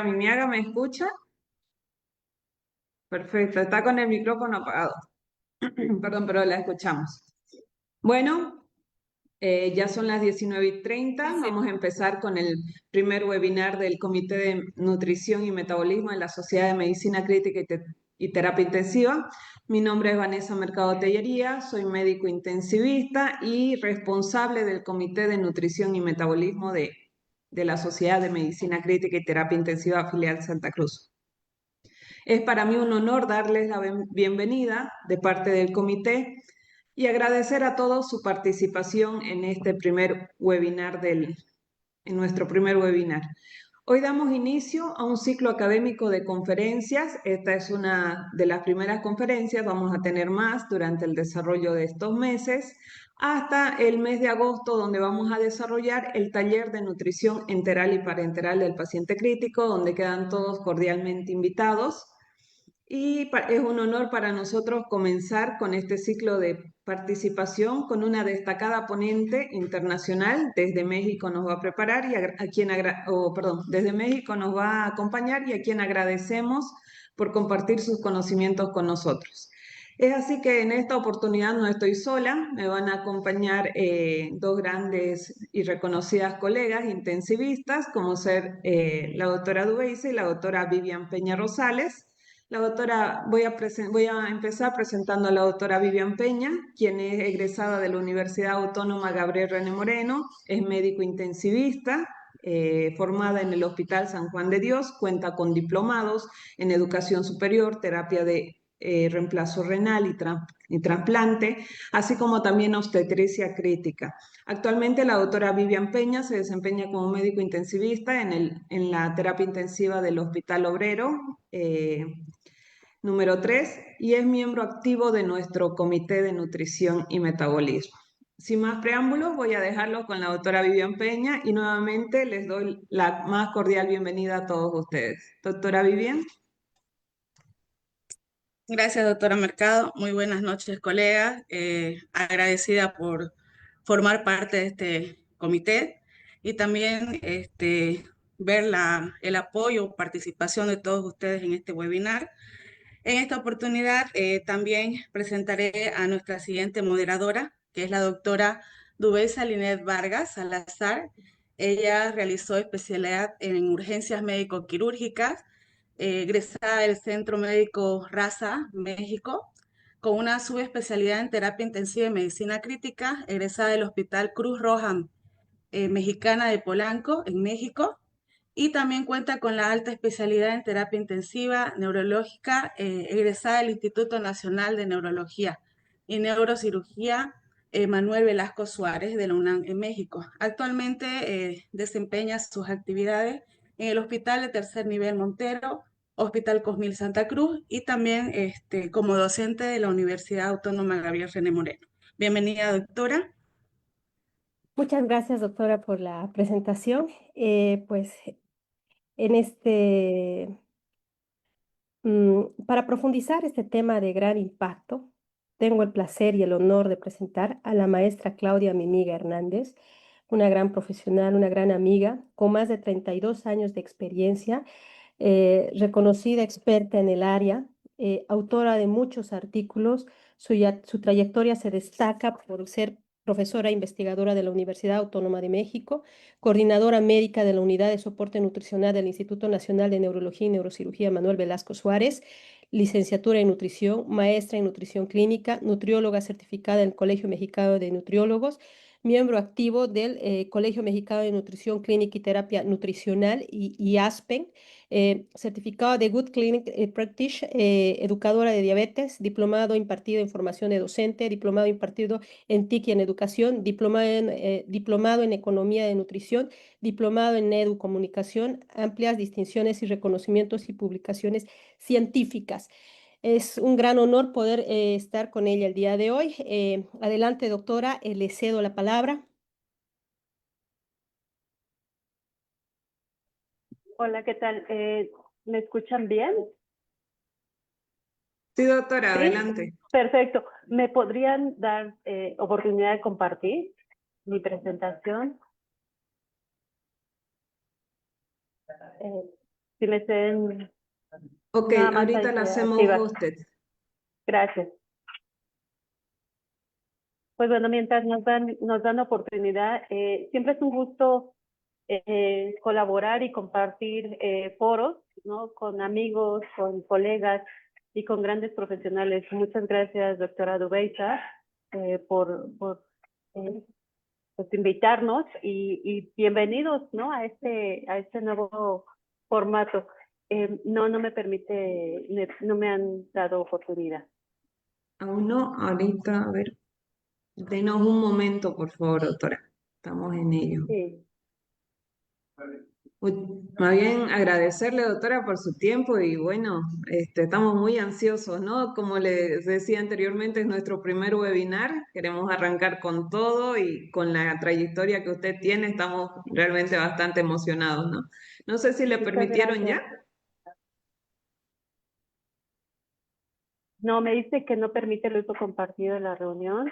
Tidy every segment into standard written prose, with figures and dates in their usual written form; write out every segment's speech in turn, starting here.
Mimiaga, ¿me escucha? Perfecto, está con el micrófono apagado. Perdón, pero la escuchamos. Bueno, ya son las 19:30. Vamos a empezar con el primer webinar del Comité de Nutrición y Metabolismo de la Sociedad de Medicina Crítica y Terapia Intensiva. Mi nombre es Vanessa Mercado Tellería, soy médico intensivista y responsable del Comité de Nutrición y Metabolismo de la Sociedad de Medicina Crítica y Terapia Intensiva Filial Santa Cruz. Es para mí un honor darles la bienvenida de parte del comité y agradecer a todos su participación en este primer webinar en nuestro primer webinar. Hoy damos inicio a un ciclo académico de conferencias. Esta es una de las primeras conferencias, vamos a tener más durante el desarrollo de estos meses, hasta el mes de agosto, donde vamos a desarrollar el taller de nutrición enteral y parenteral del paciente crítico, donde quedan todos cordialmente invitados. Y es un honor para nosotros comenzar con este ciclo de participación con una destacada ponente internacional. Desde México nos va a preparar y desde México nos va a acompañar y a quien agradecemos por compartir sus conocimientos con nosotros. Es así que en esta oportunidad no estoy sola, me van a acompañar dos grandes y reconocidas colegas intensivistas, como ser la doctora Dubeice y la doctora Vivian Peña Rosales. Voy a empezar presentando a la doctora Vivian Peña, quien es egresada de la Universidad Autónoma Gabriel René Moreno, es médico intensivista, formada en el Hospital San Juan de Dios, cuenta con diplomados en educación superior, terapia de reemplazo renal y trasplante, así como también obstetricia crítica. Actualmente la doctora Vivian Peña se desempeña como médico intensivista en la terapia intensiva del Hospital Obrero, número 3, y es miembro activo de nuestro Comité de Nutrición y Metabolismo. Sin más preámbulos, voy a dejarlo con la doctora Vivian Peña y nuevamente les doy la más cordial bienvenida a todos ustedes. Doctora Vivian. Gracias, doctora Mercado. Muy buenas noches, colegas. Agradecida por formar parte de este comité y también ver el apoyo, participación de todos ustedes en este webinar. En esta oportunidad también presentaré a nuestra siguiente moderadora, que es la doctora Dubeiza Linet Vargas Salazar. Ella realizó especialidad en urgencias médico-quirúrgicas, egresada del Centro Médico Raza, México, con una subespecialidad en terapia intensiva y medicina crítica, egresada del Hospital Cruz Roja Mexicana de Polanco, en México, y también cuenta con la alta especialidad en terapia intensiva neurológica, egresada del Instituto Nacional de Neurología y Neurocirugía Manuel Velasco Suárez de la UNAM en México. Actualmente desempeña sus actividades en el Hospital de Tercer Nivel Montero, Hospital Cosmil Santa Cruz y también como docente de la Universidad Autónoma Gabriel René Moreno. Bienvenida, doctora. Muchas gracias, doctora, por la presentación. Pues en este, para profundizar este tema de gran impacto, tengo el placer y el honor de presentar a la maestra Claudia Mimiga Hernández, una gran profesional, una gran amiga, con más de 32 años de experiencia, reconocida experta en el área, autora de muchos artículos. Su trayectoria se destaca por ser profesora investigadora de la Universidad Autónoma de México, coordinadora médica de la Unidad de Soporte Nutricional del Instituto Nacional de Neurología y Neurocirugía Manuel Velasco Suárez, licenciatura en nutrición, maestra en nutrición clínica, nutrióloga certificada en el Colegio Mexicano de Nutriólogos, miembro activo del Colegio Mexicano de Nutrición Clínica y Terapia Nutricional y ASPEN, certificado de Good Clinic Practice, educadora de diabetes, diplomado impartido en formación de docente, diplomado impartido en TIC y en educación, diplomado en economía de nutrición, diplomado en educomunicación, amplias distinciones y reconocimientos y publicaciones científicas. Es un gran honor poder estar con ella el día de hoy. Adelante, doctora, le cedo la palabra. Hola, ¿qué tal? ¿Me escuchan bien? Sí, doctora, ¿Sí? adelante. Perfecto. ¿Me podrían dar oportunidad de compartir mi presentación? si me ceden Ok, nada más ahorita ahí, la hacemos activar. hosted. Gracias. Pues bueno, mientras nos dan oportunidad, siempre es un gusto colaborar y compartir foros, ¿no? Con amigos, con colegas y con grandes profesionales. Muchas gracias, doctora Dubeiza, por pues, invitarnos y bienvenidos, ¿no? A este nuevo formato. No me permite, no me han dado oportunidad. Aún no, ahorita, a ver, denos un momento, por favor, doctora. Estamos en ello. Sí. Más bien agradecerle, doctora, por su tiempo y bueno, estamos muy ansiosos, ¿no? Como les decía anteriormente, es nuestro primer webinar, queremos arrancar con todo y con la trayectoria que usted tiene, estamos realmente bastante emocionados, ¿no? No sé si le Muchas permitieron gracias. ya. No, me dice que no permite el uso compartido de la reunión.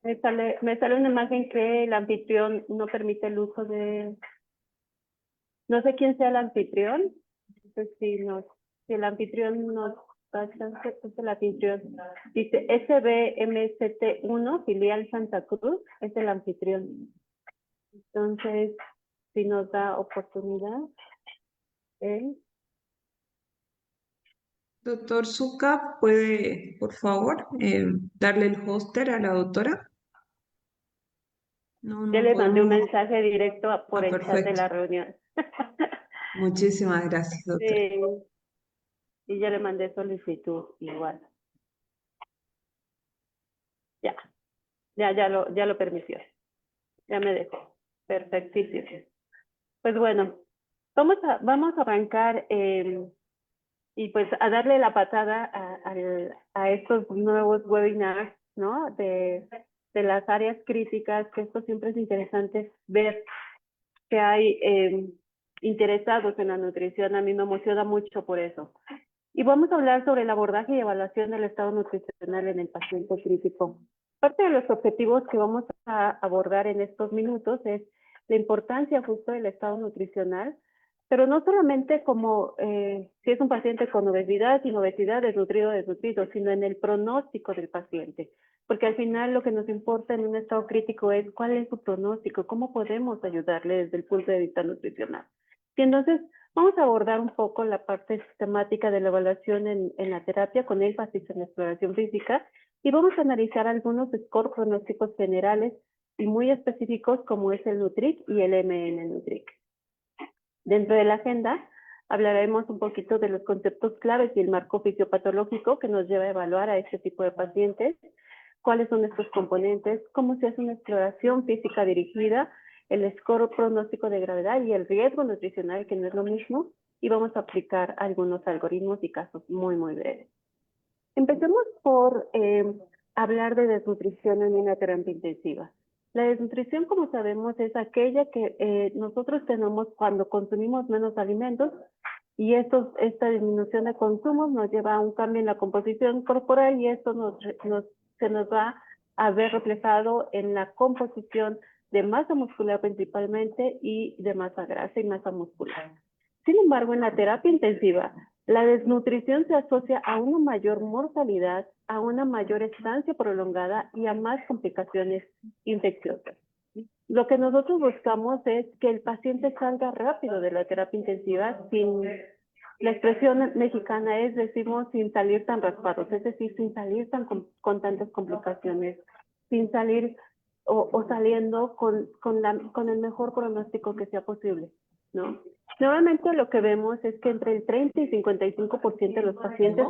Me sale una imagen que el anfitrión no permite el uso de... No sé quién sea el anfitrión. Entonces, si el anfitrión nos da chance, pues el anfitrión. Dice SBMCT1, filial Santa Cruz, es el anfitrión. Entonces, si nos da oportunidad, él. Doctor Zucca, ¿puede, por favor, darle el hoster a la doctora? No, Ya no le mandé un podemos. mensaje directo por el chat de Perfecto. la reunión. Muchísimas gracias, doctora. Sí, y ya le mandé solicitud igual. Ya lo permitió. Ya me dejó. Perfectísimo. Pues bueno, vamos a arrancar y pues a darle la patada a estos nuevos webinars, ¿no? De las áreas críticas, que esto siempre es interesante ver que hay interesados en la nutrición. A mí me emociona mucho por eso. Y vamos a hablar sobre el abordaje y evaluación del estado nutricional en el paciente crítico. Parte de los objetivos que vamos a abordar en estos minutos es la importancia justo del estado nutricional, pero no solamente como si es un paciente con obesidad, sin obesidad, desnutrido, sino en el pronóstico del paciente. Porque al final lo que nos importa en un estado crítico es cuál es su pronóstico, cómo podemos ayudarle desde el punto de vista nutricional. Y entonces vamos a abordar un poco la parte sistemática de la evaluación en la terapia con énfasis en la exploración física y vamos a analizar algunos scores pronósticos generales y muy específicos como es el Nutric y el MN Nutric. Dentro de la agenda hablaremos un poquito de los conceptos claves y el marco fisiopatológico que nos lleva a evaluar a este tipo de pacientes, cuáles son estos componentes, cómo se hace una exploración física dirigida, el score pronóstico de gravedad y el riesgo nutricional, que no es lo mismo, y vamos a aplicar algunos algoritmos y casos muy, muy breves. Empecemos por hablar de desnutrición en una terapia intensiva. La desnutrición, como sabemos, es aquella que nosotros tenemos cuando consumimos menos alimentos y esta disminución de consumo nos lleva a un cambio en la composición corporal y esto se nos va a ver reflejado en la composición de masa muscular principalmente y de masa grasa y masa muscular. Sin embargo, en la terapia intensiva, la desnutrición se asocia a una mayor mortalidad, a una mayor estancia prolongada y a más complicaciones infecciosas. Lo que nosotros buscamos es que el paciente salga rápido de la terapia intensiva sin, la expresión mexicana es, decimos, sin salir tan raspados, es decir, sin salir con tantas complicaciones, sin salir o saliendo con el mejor pronóstico que sea posible, ¿no? Normalmente lo que vemos es que entre el 30 y 55% de los pacientes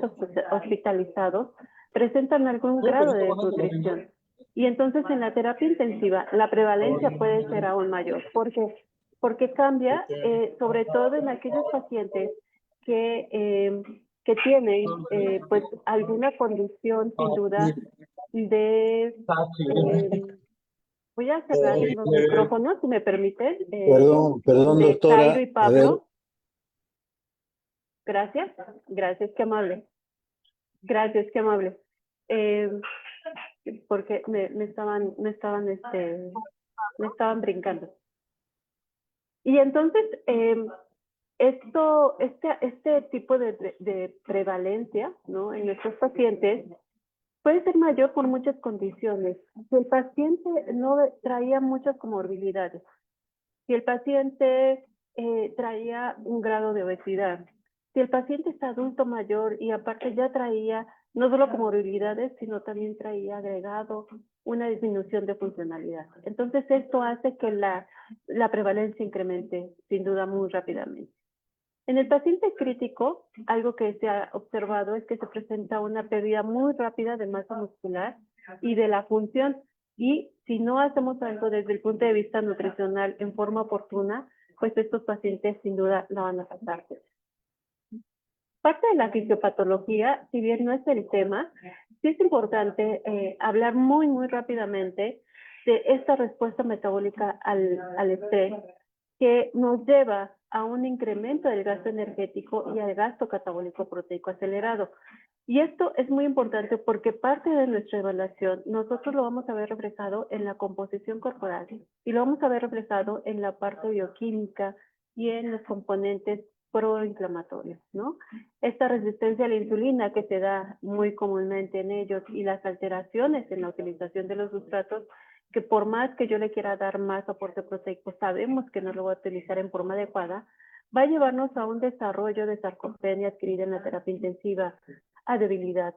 hospitalizados presentan algún grado de desnutrición. Y entonces en la terapia intensiva la prevalencia puede ser aún mayor. ¿Por qué? Porque cambia, sobre todo en aquellos pacientes que tienen pues alguna condición sin duda de Voy a cerrar los micrófonos, si me permiten, Perdón, de Jairo doctora. y Pablo. Gracias, gracias, qué amable. Gracias, qué amable. Porque me estaban brincando. Y entonces, este tipo de prevalencia, ¿no? En nuestros pacientes puede ser mayor por muchas condiciones. Si el paciente no traía muchas comorbilidades, si el paciente traía un grado de obesidad, si el paciente es adulto mayor y aparte ya traía no solo comorbilidades, sino también traía agregado una disminución de funcionalidad. Entonces esto hace que la prevalencia incremente sin duda muy rápidamente. En el paciente crítico, algo que se ha observado es que se presenta una pérdida muy rápida de masa muscular y de la función. Y si no hacemos algo desde el punto de vista nutricional en forma oportuna, pues estos pacientes sin duda la van a pasar. Parte de la fisiopatología, si bien no es el tema, sí es importante hablar muy rápidamente de esta respuesta metabólica al estrés, que nos lleva a un incremento del gasto energético y al gasto catabólico proteico acelerado. Y esto es muy importante porque parte de nuestra evaluación nosotros lo vamos a ver reflejado en la composición corporal y lo vamos a ver reflejado en la parte bioquímica y en los componentes proinflamatorios, ¿no? Esta resistencia a la insulina que se da muy comúnmente en ellos y las alteraciones en la utilización de los sustratos, que por más que yo le quiera dar más aporte proteico, sabemos que no lo voy a utilizar en forma adecuada, va a llevarnos a un desarrollo de sarcopenia adquirida en la terapia intensiva, a debilidad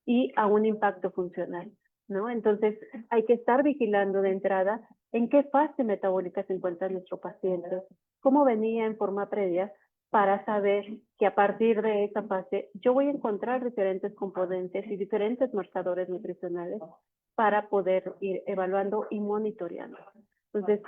y a un impacto funcional, ¿no? Entonces, hay que estar vigilando de entrada en qué fase metabólica se encuentra nuestro paciente, cómo venía en forma previa, para saber que a partir de esa fase yo voy a encontrar diferentes componentes y diferentes marcadores nutricionales para poder ir evaluando y monitoreando. Entonces,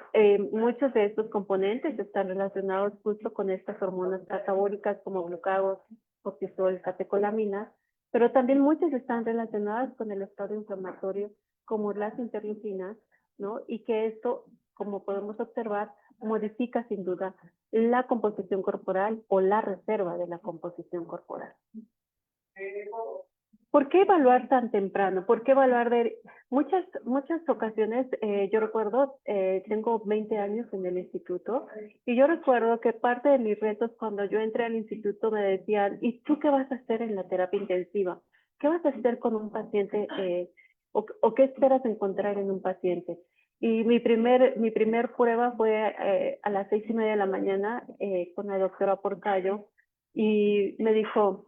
muchos de estos componentes están relacionados justo con estas hormonas catabólicas como glucagón, cortisol, catecolaminas, pero también muchas están relacionadas con el estado inflamatorio como las interleucinas, ¿no? Y que esto, como podemos observar, modifica sin duda la composición corporal o la reserva de la composición corporal. ¿Por qué evaluar tan temprano? ¿Por qué evaluar de muchas ocasiones? Yo recuerdo, tengo 20 años en el instituto y yo recuerdo que parte de mis retos cuando yo entré al instituto me decían, ¿y tú qué vas a hacer en la terapia intensiva? ¿Qué vas a hacer con un paciente o qué esperas encontrar en un paciente? Y mi primer prueba fue a las 6:30 de la mañana con la doctora Porcayo y me dijo,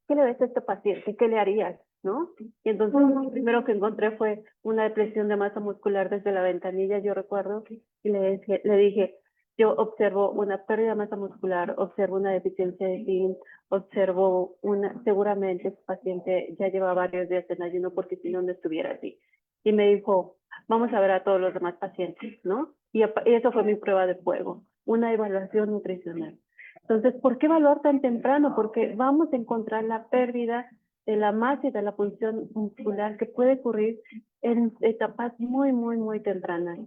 ¿qué le ves a este paciente? ¿Qué le harías? ¿No? Y entonces lo primero que encontré fue una depresión de masa muscular desde la ventanilla, yo recuerdo, y le dije, yo observo una pérdida de masa muscular, observo una deficiencia de zinc, observo seguramente este paciente ya lleva varios días en ayuno porque si no, no estuviera así. Y me dijo, vamos a ver a todos los demás pacientes, ¿no? Y eso fue mi prueba de fuego, una evaluación nutricional. Entonces, ¿por qué evaluar tan temprano? Porque vamos a encontrar la pérdida de la masa y de la función muscular que puede ocurrir en etapas muy tempranas.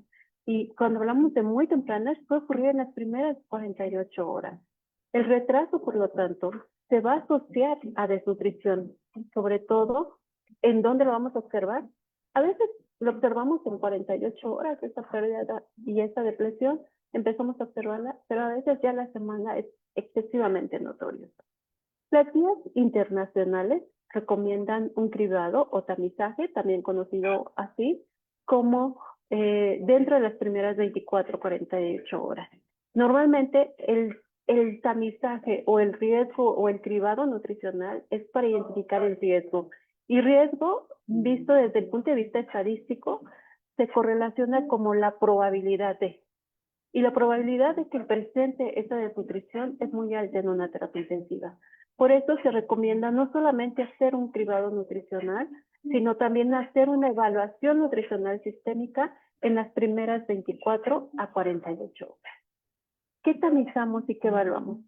Y cuando hablamos de muy tempranas, puede ocurrir en las primeras 48 horas. El retraso, por lo tanto, se va a asociar a desnutrición, sobre todo, ¿en dónde lo vamos a observar? A veces lo observamos en 48 horas, esta pérdida y esta depresión, empezamos a observarla, pero a veces ya la semana es excesivamente notorio. Las guías internacionales recomiendan un cribado o tamizaje, también conocido así, como dentro de las primeras 24-48 horas. Normalmente el tamizaje o el riesgo o el cribado nutricional es para identificar el riesgo. Y riesgo, visto desde el punto de vista estadístico, se correlaciona como la probabilidad de. Y la probabilidad de que presente esta desnutrición es muy alta en una terapia intensiva. Por eso se recomienda no solamente hacer un cribado nutricional, sino también hacer una evaluación nutricional sistémica en las primeras 24 a 48 horas. ¿Qué tamizamos y qué evaluamos?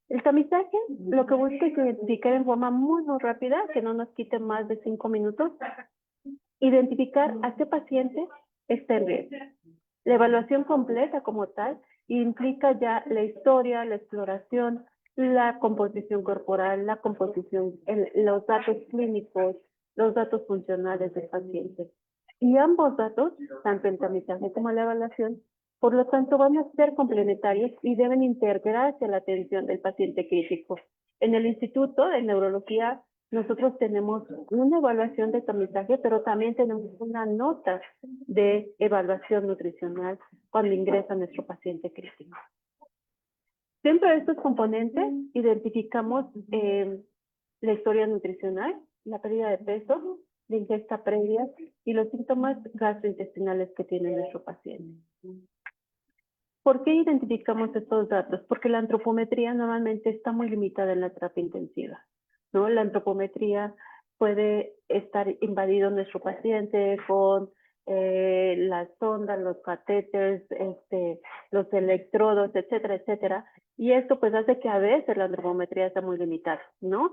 El tamizaje lo que busca es identificar en forma muy rápida, que no nos quite más de 5 minutos, identificar a qué paciente está en riesgo. La evaluación completa como tal implica ya la historia, la exploración, la composición corporal, la composición, los datos clínicos, los datos funcionales del paciente. Y ambos datos, tanto el tamizaje como la evaluación, por lo tanto, van a ser complementarios y deben integrarse a la atención del paciente crítico. En el Instituto de Neurología, nosotros tenemos una evaluación de tamizaje, pero también tenemos una nota de evaluación nutricional cuando ingresa nuestro paciente crítico. Dentro de estos componentes, identificamos la historia nutricional, la pérdida de peso, la ingesta previa y los síntomas gastrointestinales que tiene nuestro paciente. ¿Por qué identificamos estos datos? Porque la antropometría normalmente está muy limitada en la terapia intensiva, ¿no? La antropometría puede estar invadido nuestro paciente con las sondas, los catéteres, los electrodos, etcétera, etcétera. Y esto pues hace que a veces la antropometría está muy limitada, ¿no?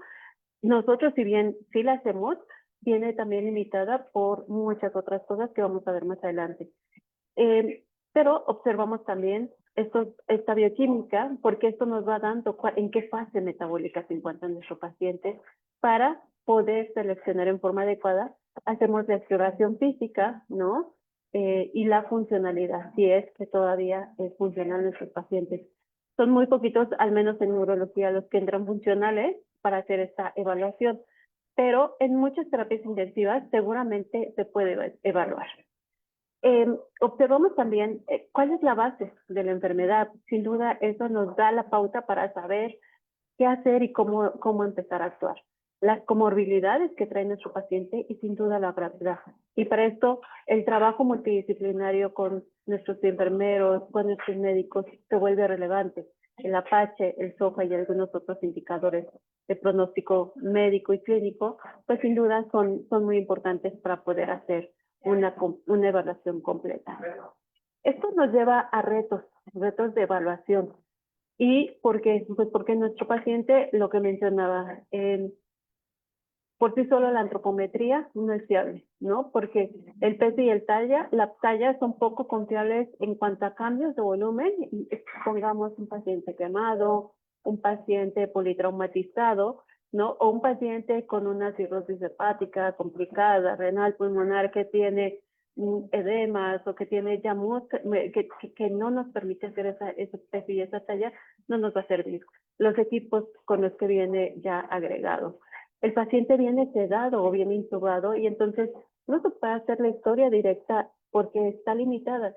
Nosotros, si bien sí la hacemos, viene también limitada por muchas otras cosas que vamos a ver más adelante. Pero observamos también esta bioquímica, porque esto nos va dando en qué fase metabólica se encuentra nuestro paciente para poder seleccionar en forma adecuada. Hacemos la exploración física, ¿no? Y la funcionalidad, si es que todavía es funcional nuestros pacientes. Son muy poquitos, al menos en neurología, los que entran funcionales para hacer esta evaluación, pero en muchas terapias intensivas seguramente se puede evaluar. Observamos también cuál es la base de la enfermedad. Sin duda, eso nos da la pauta para saber qué hacer y cómo empezar a actuar. Las comorbilidades que trae nuestro paciente y sin duda la gravedad. Y para esto, el trabajo multidisciplinario con nuestros enfermeros, con nuestros médicos, se vuelve relevante. El APACHE, el SOFA y algunos otros indicadores de pronóstico médico y clínico, pues sin duda son muy importantes para poder hacer una evaluación completa. Esto nos lleva a retos de evaluación. ¿Y por qué? Pues porque nuestro paciente, lo que mencionaba, por sí solo la antropometría no es fiable, ¿no? Porque el peso y la talla son poco confiables en cuanto a cambios de volumen. Pongamos un paciente quemado, un paciente politraumatizado, ¿no? O un paciente con una cirrosis hepática complicada, renal, pulmonar, que tiene edemas o que tiene ya que no nos permite hacer ese peso y esa talla, no nos va a servir. Los equipos con los que viene ya agregado. El paciente viene sedado o viene intubado y entonces no se puede hacer la historia directa porque está limitada.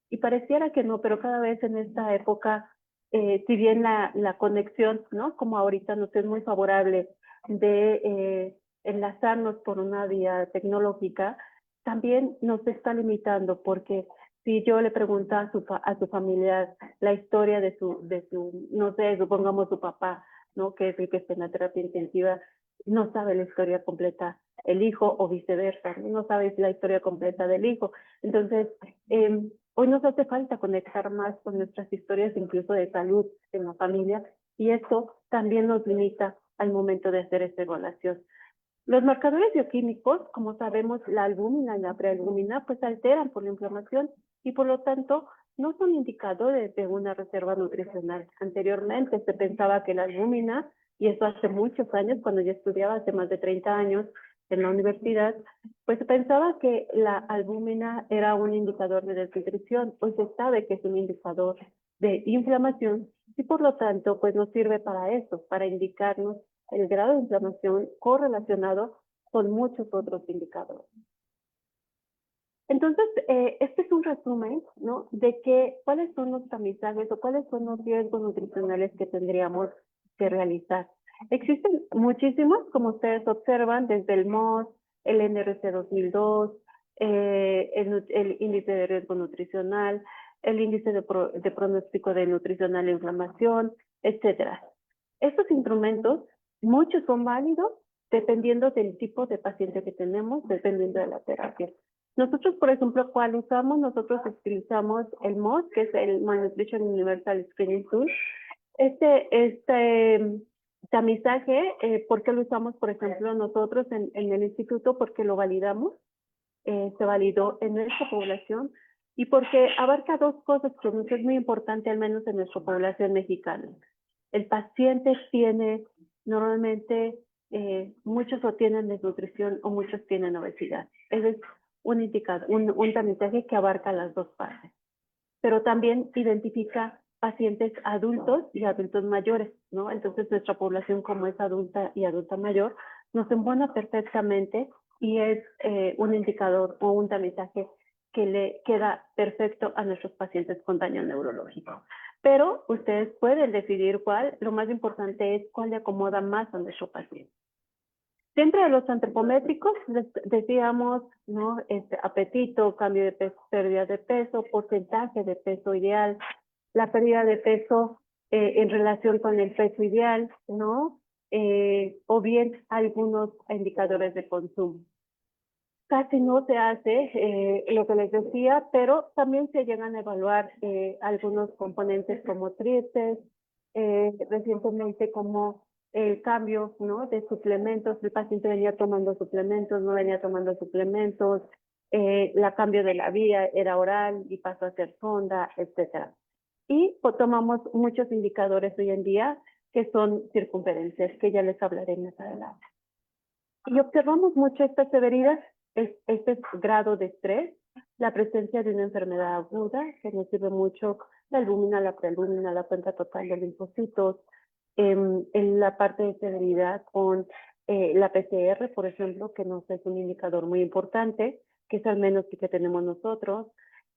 Y pareciera que no, pero cada vez en esta época, si bien la conexión, ¿no? Como ahorita nos es muy favorable de enlazarnos por una vía tecnológica, también nos está limitando porque si yo le pregunto a su familiar la historia de su, no sé, supongamos su papá, ¿no? Que es el que está en la terapia intensiva, no sabe la historia completa el hijo o viceversa, no sabe la historia completa del hijo. Entonces, hoy nos hace falta conectar más con nuestras historias, incluso de salud en la familia, y esto también nos limita al momento de hacer esta evaluación. Los marcadores bioquímicos, como sabemos, la albúmina y la prealbúmina, pues alteran por la inflamación y por lo tanto no son indicadores de una reserva nutricional. Anteriormente se pensaba que la albúmina, y eso hace muchos años, cuando yo estudiaba hace más de 30 años en la universidad, pues se pensaba que la albúmina era un indicador de desnutrición. Hoy se sabe que es un indicador de inflamación y por lo tanto pues nos sirve para eso, para indicarnos el grado de inflamación correlacionado con muchos otros indicadores. Entonces, este es un resumen, ¿no? De cuáles son los tamizajes o cuáles son los riesgos nutricionales que tendríamos que realizar. Existen muchísimos, como ustedes observan, desde el MOS, el NRC 2002, el índice de riesgo nutricional, el índice de pronóstico de nutricional e inflamación, etcétera. Estos instrumentos, muchos son válidos dependiendo del tipo de paciente que tenemos, dependiendo de la terapia. Nosotros, por ejemplo, ¿cuál usamos? Nosotros utilizamos el MOS, que es el Malnutrition Universal Screening Tool. Este tamizaje, ¿por qué lo usamos, por ejemplo, nosotros en el instituto? Porque lo validamos se validó en nuestra población y porque abarca dos cosas que nos es muy importante, al menos en nuestra población mexicana. El paciente tiene normalmente, muchos lo tienen desnutrición o muchos tienen obesidad. Ese es un indicador, un tamizaje que abarca las dos partes. Pero también identifica pacientes adultos y adultos mayores, ¿no? Entonces nuestra población, como es adulta y adulta mayor, nos embona perfectamente y es un indicador o un tamizaje que le queda perfecto a nuestros pacientes con daño neurológico. Pero ustedes pueden decidir cuál, lo más importante es cuál le acomoda más a nuestro paciente. Dentro de los antropométricos, decíamos, ¿no? Apetito, cambio de peso, pérdida de peso, porcentaje de peso ideal, la pérdida de peso en relación con el peso ideal, ¿no? O bien algunos indicadores de consumo. Casi no se hace lo que les decía, pero también se llegan a evaluar algunos componentes como tristes, recientemente como el cambio, ¿no? De suplementos, el paciente venía tomando suplementos, no venía tomando suplementos, la cambio de la vía era oral y pasó a ser sonda, etcétera. Y pues, tomamos muchos indicadores hoy en día que son circunferencias, que ya les hablaré más adelante. Y observamos mucho estas severidades, este grado de estrés, la presencia de una enfermedad aguda, que nos sirve mucho la albúmina, la prealbúmina, la cuenta total de linfocitos, en la parte de severidad con la PCR, por ejemplo, que nos es un indicador muy importante, que es al menos el que tenemos nosotros,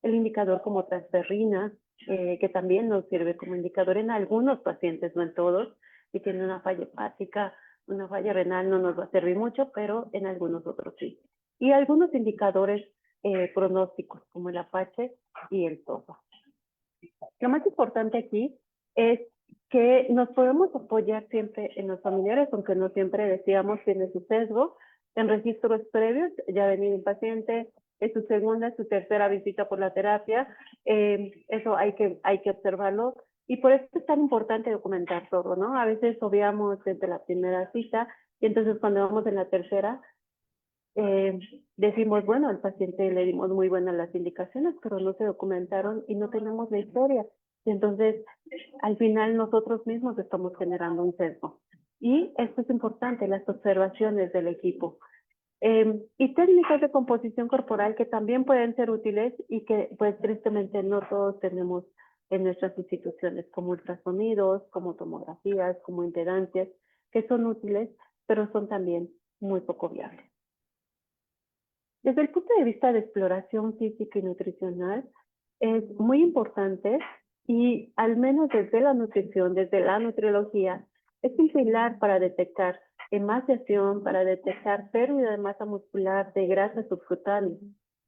el indicador como transferrina, que también nos sirve como indicador en algunos pacientes, no en todos, si tiene una falla hepática, una falla renal no nos va a servir mucho, pero en algunos otros sí. Y algunos indicadores pronósticos, como el Apache y el TOFA. Lo más importante aquí es que nos podemos apoyar siempre en los familiares, aunque no siempre decíamos tiene su sesgo, en registros previos, ya ha venido un paciente, es su segunda, su tercera visita por la terapia, eso hay que observarlo, y por eso es tan importante documentar todo, ¿no? A veces obviamos desde la primera cita, y entonces cuando vamos en la tercera, decimos, bueno, al paciente le dimos muy buenas las indicaciones, pero no se documentaron y no tenemos la historia. Y entonces, al final nosotros mismos estamos generando un sesgo. Y esto es importante, las observaciones del equipo. Y técnicas de composición corporal que también pueden ser útiles y que, pues, tristemente no todos tenemos en nuestras instituciones, como ultrasonidos, como tomografías, como impedancias, que son útiles, pero son también muy poco viables. Desde el punto de vista de exploración física y nutricional, es muy importante y al menos desde la nutrición, desde la nutriología, es un pilar para detectar emaciación, para detectar pérdida de masa muscular, de grasa subcutánea.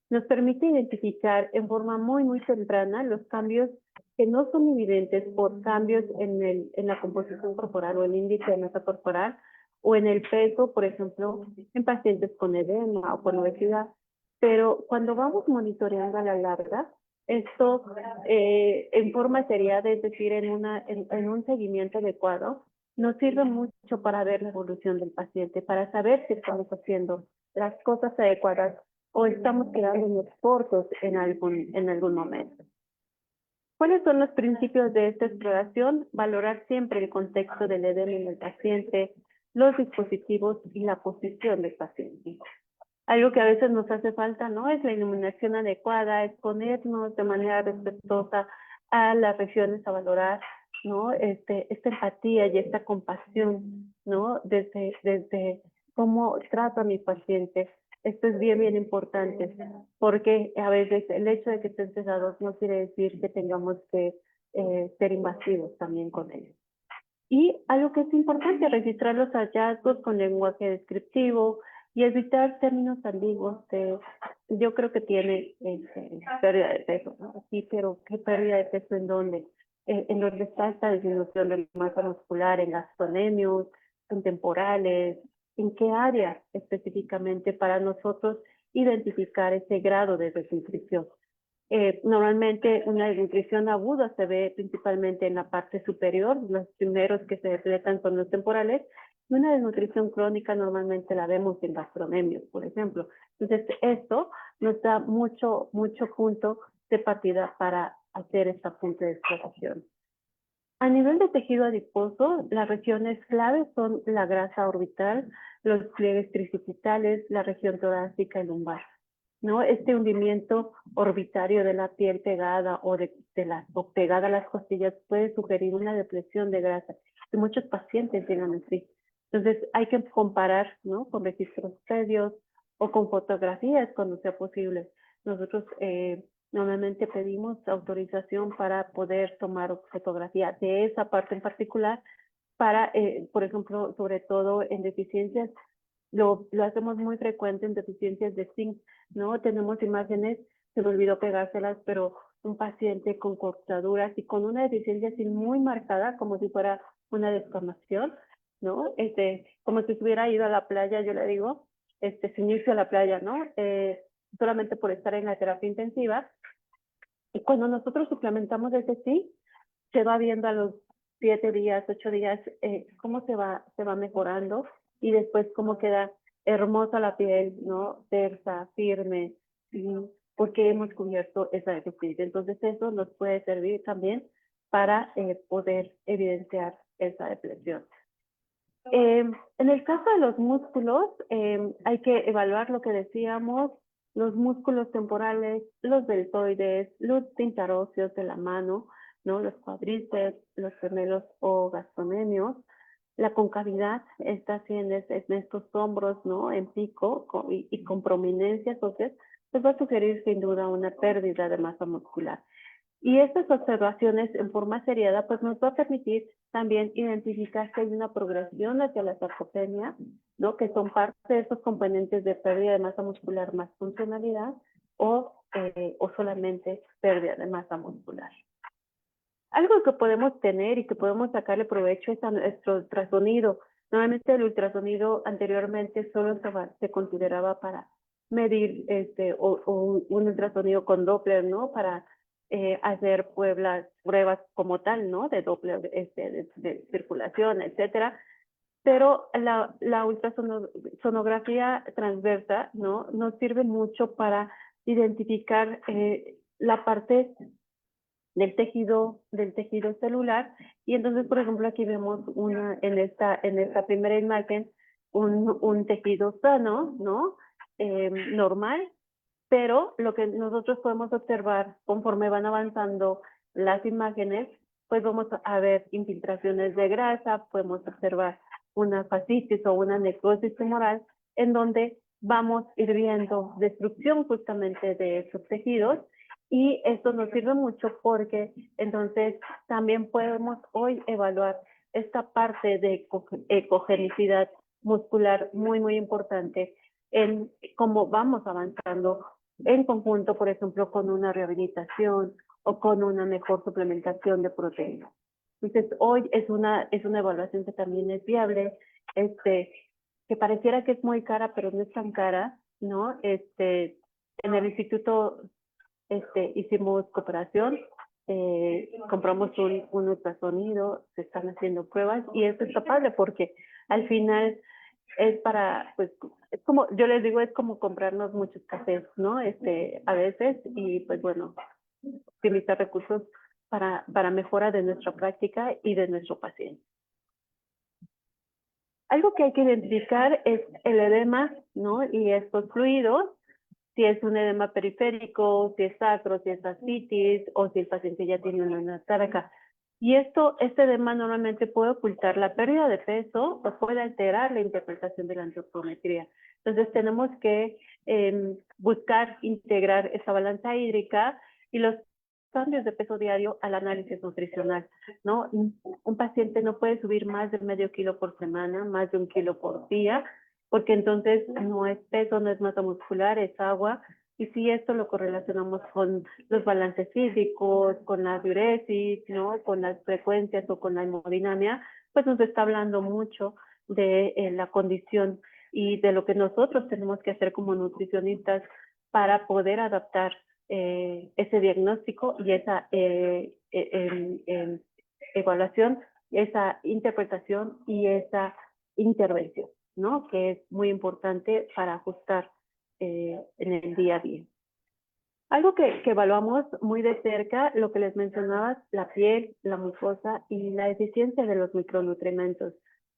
Nos permite identificar en forma muy temprana los cambios que no son evidentes por cambios en la composición corporal o el índice de masa corporal, o en el peso, por ejemplo, en pacientes con edema o con obesidad. Pero cuando vamos monitoreando a la larga, esto en forma seriada, es decir, en un seguimiento adecuado, nos sirve mucho para ver la evolución del paciente, para saber si estamos haciendo las cosas adecuadas o estamos quedándonos cortos en algún momento. ¿Cuáles son los principios de esta exploración? Valorar siempre el contexto del edema en el paciente, los dispositivos y la posición del paciente. Algo que a veces nos hace falta, ¿no? Es la iluminación adecuada, exponernos de manera respetuosa a las regiones a valorar, ¿no? Esta empatía y esta compasión, ¿no? Desde cómo trato a mi paciente. Esto es bien importante, porque a veces el hecho de que estén cesados no quiere decir que tengamos que ser invasivos también con ellos. Y algo que es importante, registrar los hallazgos con lenguaje descriptivo y evitar términos ambiguos. Yo creo que tiene pérdida de peso, ¿no? Sí, pero ¿qué pérdida de peso en dónde? ¿En dónde está esta disminución de masa muscular? ¿En gastonemios? ¿En temporales? ¿En qué área específicamente para nosotros identificar ese grado de desnutrición? Normalmente una desnutrición aguda se ve principalmente en la parte superior, los primeros que se detectan son los temporales, Y una desnutrición crónica normalmente la vemos en gastrocnemios, por ejemplo. Entonces, esto nos da mucho punto de partida para hacer esta punta de exploración. A nivel de tejido adiposo, las regiones claves son la grasa orbital, los pliegues tricipitales, la región torácica y lumbar, ¿no? Este hundimiento orbitario de la piel pegada o pegada a las costillas puede sugerir una depresión de grasa, y muchos pacientes llegan así. Entonces hay que comparar, ¿no?, con registros previos o con fotografías cuando sea posible. Nosotros normalmente pedimos autorización para poder tomar fotografía de esa parte en particular para, por ejemplo, sobre todo en deficiencias, lo hacemos muy frecuente en deficiencias de zinc, ¿no? Tenemos imágenes, se me olvidó pegárselas, pero un paciente con cortaduras y con una deficiencia así muy marcada, como si fuera una descamación, ¿no? Como si se hubiera ido a la playa, yo le digo, sin irse a la playa, ¿no? Solamente por estar en la terapia intensiva. Y cuando nosotros suplementamos ese zinc, se va viendo a los 7 días, 8 días, cómo se va mejorando y después cómo queda hermosa la piel, ¿no? Tersa, firme, porque hemos cubierto esa deficiencia. Entonces eso nos puede servir también para poder evidenciar esa depresión. En el caso de los músculos, hay que evaluar lo que decíamos, los músculos temporales, los deltoides, los pintaróseos de la mano, ¿no? Los cuádriceps, los gemelos o gastrocnemios, la concavidad está así en estos hombros, ¿no? En pico y con prominencias óseas, pues va a sugerir sin duda una pérdida de masa muscular. Y estas observaciones en forma seriada pues nos va a permitir también identificar si hay una progresión hacia la sarcopenia, ¿no? Que son parte de esos componentes de pérdida de masa muscular más funcionalidad o solamente pérdida de masa muscular. Algo que podemos tener y que podemos sacarle provecho es a nuestro ultrasonido. Normalmente el ultrasonido anteriormente solo se consideraba para medir un ultrasonido con Doppler, ¿no? Para hacer pruebas como tal, ¿no? De Doppler, de circulación, etcétera. Pero la ultrasonografía transversa, ¿no? Nos sirve mucho para identificar la parte del tejido celular. Y entonces, por ejemplo, aquí vemos en esta primera imagen un tejido sano, ¿no? Normal, pero lo que nosotros podemos observar conforme van avanzando las imágenes, pues vamos a ver infiltraciones de grasa, podemos observar una fascitis o una necrosis tumoral, en donde vamos a ir viendo destrucción justamente de esos tejidos. Y esto nos sirve mucho porque entonces también podemos hoy evaluar esta parte de ecogenicidad muscular muy importante en cómo vamos avanzando en conjunto, por ejemplo, con una rehabilitación o con una mejor suplementación de proteínas. Entonces, hoy es una evaluación que también es viable, que pareciera que es muy cara, pero no es tan cara, ¿no? En el instituto hicimos cooperación, compramos un ultrasonido, se están haciendo pruebas y esto está padre porque al final es para, pues, es como, yo les digo, es como comprarnos muchos cafés, ¿no? A veces, y pues bueno, optimizar recursos para mejora de nuestra práctica y de nuestro paciente. Algo que hay que identificar es el edema, ¿no? Y estos fluidos, si es un edema periférico, si es sacro, si es ascitis, o si el paciente ya tiene una anastática. Y este edema normalmente puede ocultar la pérdida de peso o puede alterar la interpretación de la antropometría. Entonces tenemos que buscar integrar esa balanza hídrica y los cambios de peso diario al análisis nutricional, ¿no? Un paciente no puede subir más de medio kilo por semana, más de 1 kilo por día, porque entonces no es peso, no es masa muscular, es agua. Y si esto lo correlacionamos con los balances físicos, con la diuresis, ¿no? Con las frecuencias o con la hemodinamia, pues nos está hablando mucho de la condición y de lo que nosotros tenemos que hacer como nutricionistas para poder adaptar ese diagnóstico y esa evaluación, esa interpretación y esa intervención, ¿no? Que es muy importante para ajustar en el día a día. Algo que evaluamos muy de cerca, lo que les mencionaba, la piel, la mucosa y la eficiencia de los micronutrientes.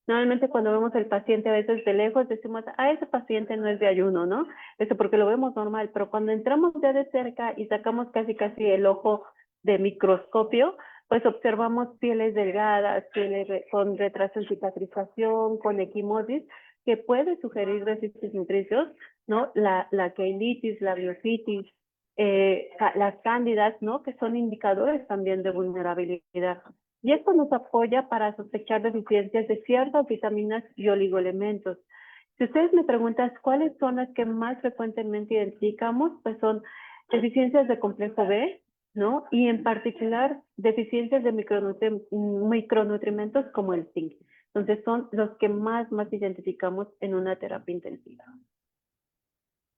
Normalmente cuando vemos al paciente a veces de lejos decimos, ese paciente no es de ayuno, ¿no? Eso porque lo vemos normal, pero cuando entramos ya de cerca y sacamos casi el ojo de microscopio, pues observamos pieles delgadas, pieles con retraso en cicatrización, con equimosis, que puede sugerir déficits nutricios, ¿no? La cheilitis, la biositis, las cándidas, ¿no? Que son indicadores también de vulnerabilidad. Y esto nos apoya para sospechar deficiencias de ciertas vitaminas y oligoelementos. Si ustedes me preguntan cuáles son las que más frecuentemente identificamos, pues son deficiencias de complejo B, ¿no? Y en particular deficiencias de micronutrientes como el zinc. Entonces son los que más identificamos en una terapia intensiva.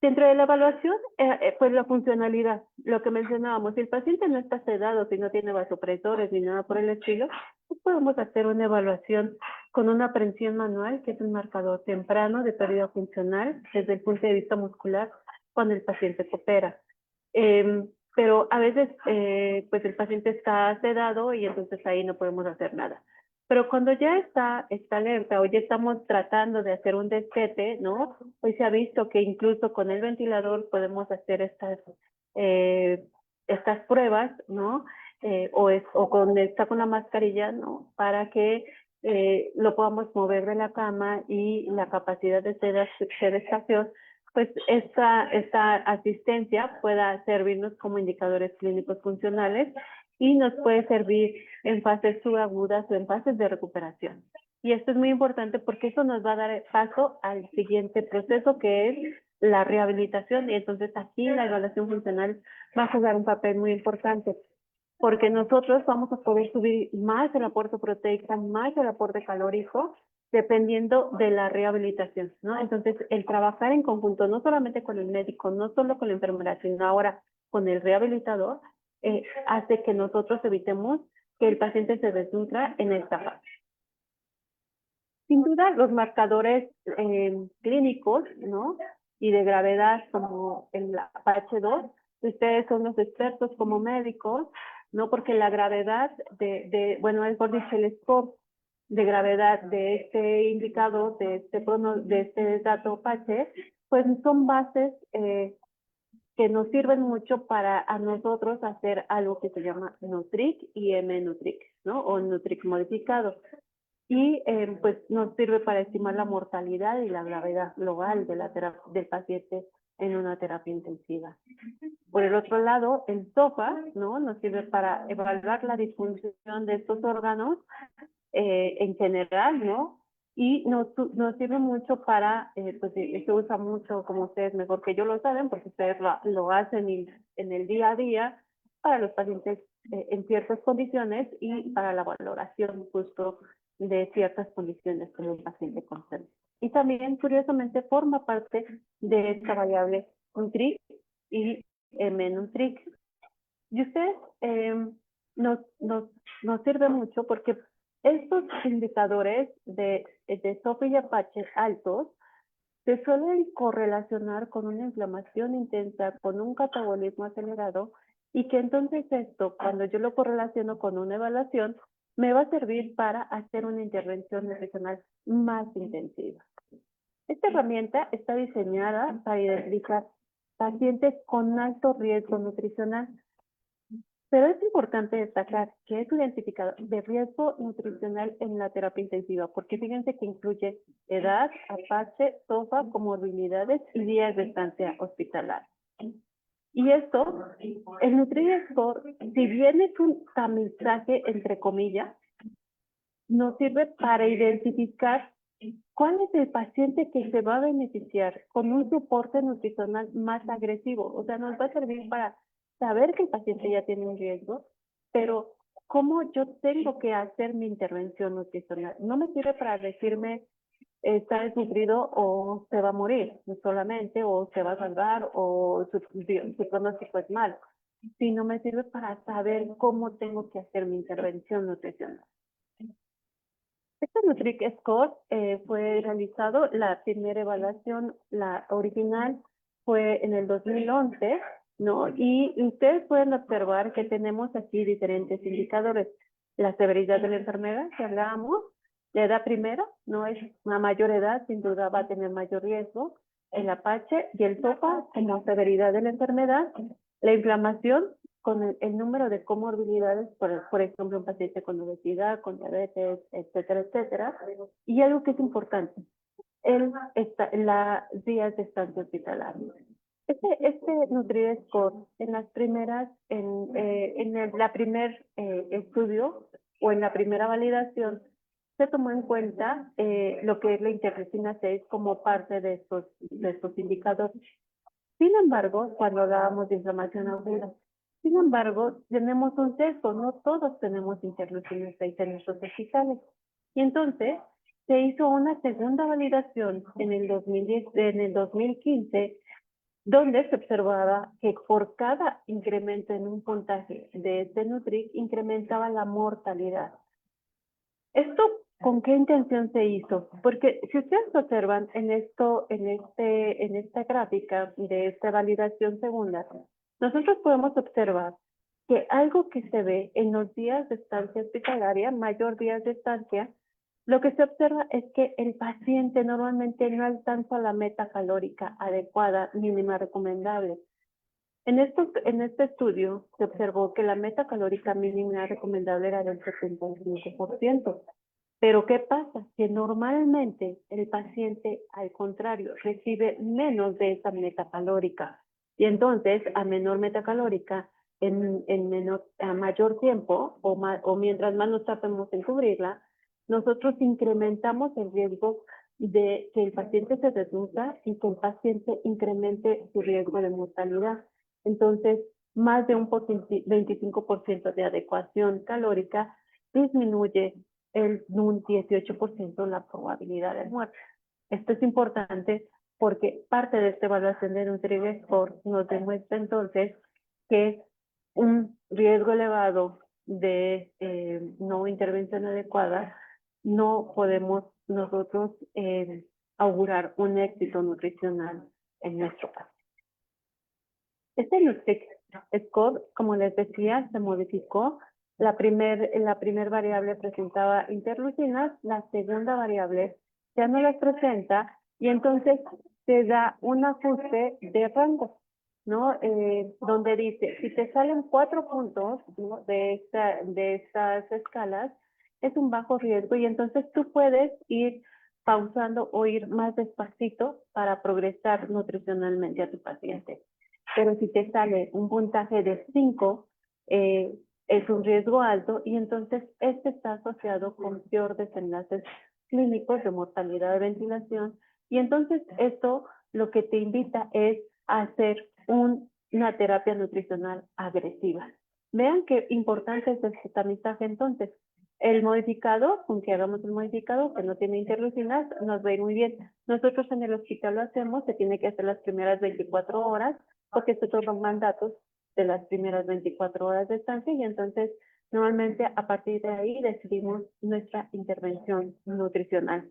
Dentro de la evaluación, pues la funcionalidad, lo que mencionábamos, si el paciente no está sedado, si no tiene vasopresores ni nada por el estilo, pues podemos hacer una evaluación con una aprehensión manual, que es un marcador temprano de pérdida funcional desde el punto de vista muscular cuando el paciente coopera. Pero a veces, pues el paciente está sedado y entonces ahí no podemos hacer nada. Pero cuando ya está alerta o ya estamos tratando de hacer un destete, ¿no? Hoy se ha visto que incluso con el ventilador podemos hacer estas pruebas, ¿no? Está con la mascarilla, ¿no? Para que lo podamos mover de la cama y la capacidad de sedestación, pues esta asistencia pueda servirnos como indicadores clínicos funcionales y nos puede servir en fases subagudas o en fases de recuperación. Y esto es muy importante porque eso nos va a dar paso al siguiente proceso, que es la rehabilitación. Y entonces aquí la evaluación funcional va a jugar un papel muy importante, porque nosotros vamos a poder subir más el aporte proteico, más el aporte calórico, dependiendo de la rehabilitación, ¿no? Entonces, el trabajar en conjunto, no solamente con el médico, no solo con la enfermera, sino ahora con el rehabilitador, hace que nosotros evitemos que el paciente se desnutra en esta fase. Sin duda, los marcadores clínicos, ¿no? Y de gravedad, como el Apache-2, ustedes son los expertos como médicos, ¿no? Porque la gravedad bueno, mejor dicho, el score de gravedad de este indicador, de este dato Apache, pues son bases que nos sirven mucho para a nosotros hacer algo que se llama Nutric y M-Nutric, ¿no? O Nutric modificado. Y pues nos sirve para estimar la mortalidad y la gravedad global del paciente en una terapia intensiva. Por el otro lado, el SOFA, ¿no? Nos sirve para evaluar la disfunción de estos órganos en general, ¿no? Y nos sirve mucho para, pues se usa mucho, como ustedes mejor que yo lo saben, porque ustedes lo hacen en el día a día para los pacientes en ciertas condiciones y para la valoración justo de ciertas condiciones con el paciente con cáncer. Y también, curiosamente, forma parte de esta variable Nutric y M-Nutric. Y ustedes nos sirve mucho porque estos indicadores de SOFA y Apache altos se suelen correlacionar con una inflamación intensa, con un catabolismo acelerado, y que entonces esto, cuando yo lo correlaciono con una evaluación, me va a servir para hacer una intervención nutricional más intensiva. Esta herramienta está diseñada para identificar pacientes con alto riesgo nutricional. Pero es importante destacar que es un identificador de riesgo nutricional en la terapia intensiva, porque fíjense que incluye edad, Apache, SOFA, comorbilidades y días de estancia hospitalaria. Y esto, el NutriScore, si bien es un tamizaje entre comillas, nos sirve para identificar cuál es el paciente que se va a beneficiar con un soporte nutricional más agresivo. O sea, nos va a servir para saber que el paciente ya tiene un riesgo, pero cómo yo tengo que hacer mi intervención nutricional. No me sirve para decirme está desnutrido o se va a morir solamente, o se va a salvar, o su pronóstico es malo, sino me sirve para saber cómo tengo que hacer mi intervención nutricional. Este Nutric Score fue realizado, la primera evaluación, la original, fue en el 2011, ¿no? Y ustedes pueden observar que tenemos aquí diferentes indicadores. La severidad de la enfermedad, que hablábamos, la edad primera, no es una mayor edad, sin duda va a tener mayor riesgo, el apache y el topa como severidad de la enfermedad, la inflamación con el número de comorbilidades, por ejemplo, un paciente con obesidad, con diabetes, etcétera, etcétera. Y algo que es importante, las días de estancia hospitalaria. Este NutriScore, en las primeras, la primer estudio o en la primera validación, se tomó en cuenta lo que es la interleucina 6 como parte de estos indicadores. Sin embargo, cuando hablábamos de inflamación aguda, sin embargo, tenemos un sesgo, no todos tenemos interleucina 6 en nuestros hospitales. Y entonces, se hizo una segunda validación en el 2015, donde se observaba que por cada incremento en un puntaje de este Nutric, incrementaba la mortalidad. ¿Esto con qué intención se hizo? Porque si ustedes observan en esta gráfica de esta validación segunda, nosotros podemos observar que algo que se ve en los días de estancia hospitalaria, mayor días de estancia, lo que se observa es que el paciente normalmente no alcanza la meta calórica adecuada, mínima recomendable. En este estudio se observó que la meta calórica mínima recomendable era del 75%. Pero ¿qué pasa? Que normalmente el paciente, al contrario, recibe menos de esa meta calórica. Y entonces, a menor meta calórica, a mayor tiempo, o mientras más nos tratemos en cubrirla, nosotros incrementamos el riesgo de que el paciente se reduzca y que el paciente incremente su riesgo de mortalidad. Entonces, más de un 25% de adecuación calórica disminuye un 18% la probabilidad de muerte. Esto es importante porque parte de esta evaluación de NutriScore nos demuestra entonces que un riesgo elevado de no intervención adecuada, no podemos nosotros augurar un éxito nutricional en nuestro caso. Este NutriScore, como les decía, se modificó. La primer variable presentaba interleucinas, la segunda variable ya no las presenta y entonces se da un ajuste de rango, ¿no? Donde dice, si te salen 4 puntos, ¿no?, de estas escalas, es un bajo riesgo y entonces tú puedes ir pausando o ir más despacito para progresar nutricionalmente a tu paciente. Pero si te sale un puntaje de 5, es un riesgo alto y entonces este está asociado con peor desenlaces clínicos de mortalidad de ventilación y entonces esto lo que te invita es a hacer una terapia nutricional agresiva. Vean qué importante es este tamizaje entonces. El modificado, aunque hagamos el modificado que no tiene interleucinas, nos va a ir muy bien. Nosotros en el hospital lo hacemos, se tiene que hacer las primeras 24 horas porque estos son mandatos de las primeras 24 horas de estancia y entonces normalmente a partir de ahí decidimos nuestra intervención nutricional.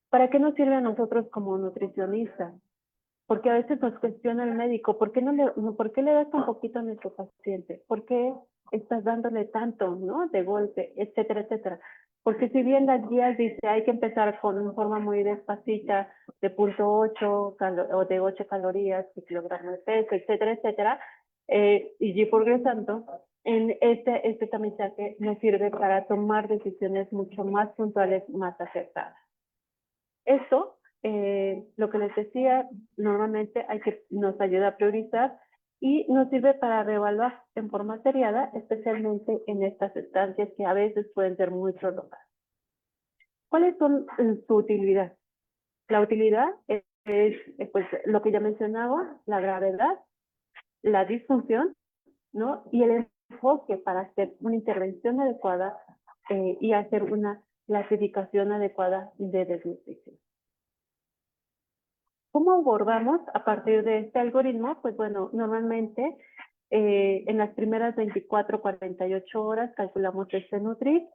¿Para qué nos sirve a nosotros como nutricionistas? Porque a veces nos cuestiona el médico, ¿por qué le das tan poquito a nuestro paciente? ¿Por qué estás dándole tanto, ¿no?, de golpe, etcétera, etcétera? Porque si bien las guías dice hay que empezar con una forma muy despacita, de 0.8 o de 8 calorías por kilogramo de peso, etcétera, etcétera, y ir progresando, en este tamizaje nos sirve para tomar decisiones mucho más puntuales, más acertadas. Esto, lo que les decía, normalmente nos ayuda a priorizar y nos sirve para reevaluar en forma seriada, especialmente en estas estancias que a veces pueden ser muy prolongadas. ¿Cuáles son su utilidad? La utilidad es pues, lo que ya mencionaba, la gravedad, la disfunción, ¿no?, y el enfoque para hacer una intervención adecuada y hacer una clasificación adecuada de desnutrición. ¿Cómo abordamos a partir de este algoritmo? Pues bueno, normalmente en las primeras 24, 48 horas calculamos este Nutric.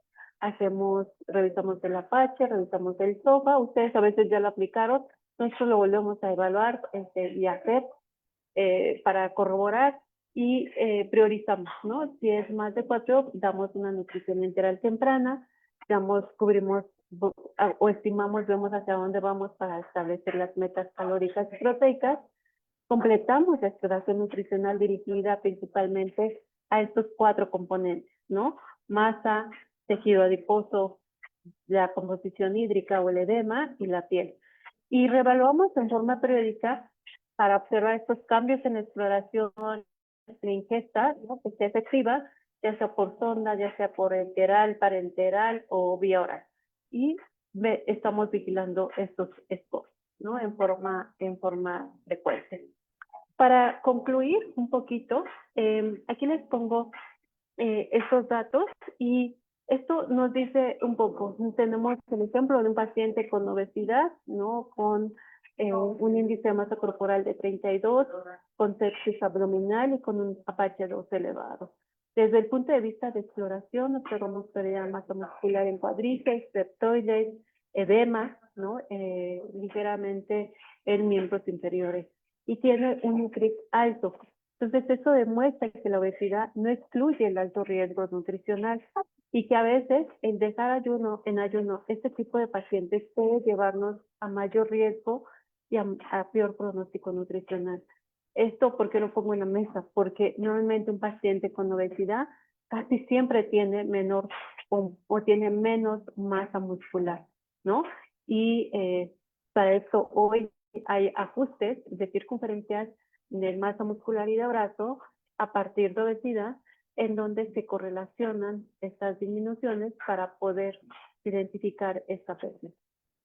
revisamos el Apache, revisamos el SOFA, ustedes a veces ya lo aplicaron, nosotros lo volvemos a evaluar y hacer para corroborar y priorizamos, ¿no? Si es más de 4, damos una nutrición integral temprana, cubrimos o estimamos, vemos hacia dónde vamos para establecer las metas calóricas y proteicas. Completamos la exploración nutricional dirigida principalmente a estos 4 componentes, ¿no? Masa, tejido adiposo, la composición hídrica o el edema y la piel. Y reevaluamos en forma periódica para observar estos cambios en la exploración de ingesta, ¿no? Que sea efectiva, ya sea por sonda, ya sea por enteral, parenteral o vía oral. Y estamos vigilando estos scores, ¿no? En forma frecuente. Para concluir un poquito, aquí les pongo estos datos y esto nos dice un poco. Tenemos el ejemplo de un paciente con obesidad, ¿no? Con un índice de masa corporal de 32, con sepsis abdominal y con un Apache 2 elevado. Desde el punto de vista de exploración, observamos pérdida de masa muscular en cuádriceps, deltoides, edema, ¿no? Ligeramente en miembros inferiores. Y tiene un NUCRIC alto. Entonces, eso demuestra que la obesidad no excluye el alto riesgo nutricional y que a veces el dejar en ayuno este tipo de pacientes puede llevarnos a mayor riesgo y a peor pronóstico nutricional. Esto, ¿por qué lo pongo en la mesa? Porque normalmente un paciente con obesidad casi siempre tiene menor o tiene menos masa muscular, ¿no? Y para esto hoy hay ajustes de circunferencias de masa muscular y de brazo a partir de obesidad, en donde se correlacionan estas disminuciones para poder identificar esta pérdida.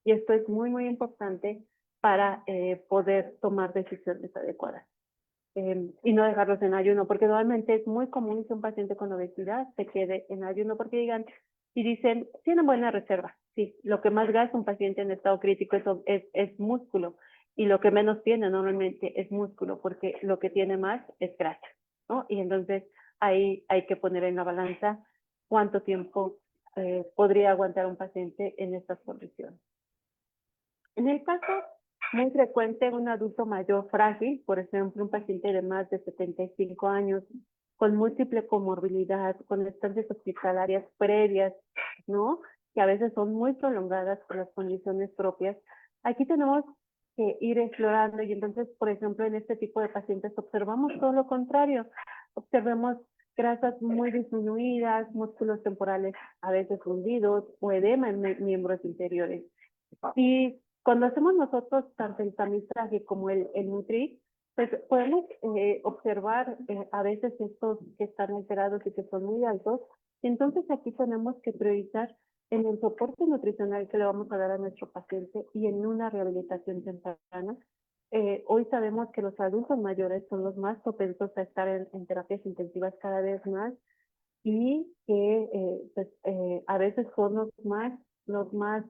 Y esto es muy, muy importante para poder tomar decisiones adecuadas. Y no dejarlos en ayuno, porque normalmente es muy común que un paciente con obesidad se quede en ayuno porque digan y dicen, tienen buena reserva. Sí, lo que más gasta un paciente en estado crítico es músculo, y lo que menos tiene normalmente es músculo, porque lo que tiene más es grasa, ¿no? Y entonces ahí hay que poner en la balanza cuánto tiempo podría aguantar un paciente en estas condiciones. En el caso muy frecuente de un adulto mayor frágil, por ejemplo, un paciente de más de 75 años, con múltiple comorbilidad, con estancias hospitalarias previas, ¿no? Que a veces son muy prolongadas por las condiciones propias. Aquí tenemos que ir explorando y entonces, por ejemplo, en este tipo de pacientes observamos todo lo contrario. Observemos grasas muy disminuidas, músculos temporales a veces hundidos o edema en miembros inferiores. Y cuando hacemos nosotros tanto el tamizaje como el Nutri, pues podemos observar a veces estos que están alterados y que son muy altos. Entonces aquí tenemos que priorizar en el soporte nutricional que le vamos a dar a nuestro paciente y en una rehabilitación temprana. Hoy sabemos que los adultos mayores son los más propensos a estar en terapias intensivas cada vez más y que a veces son los más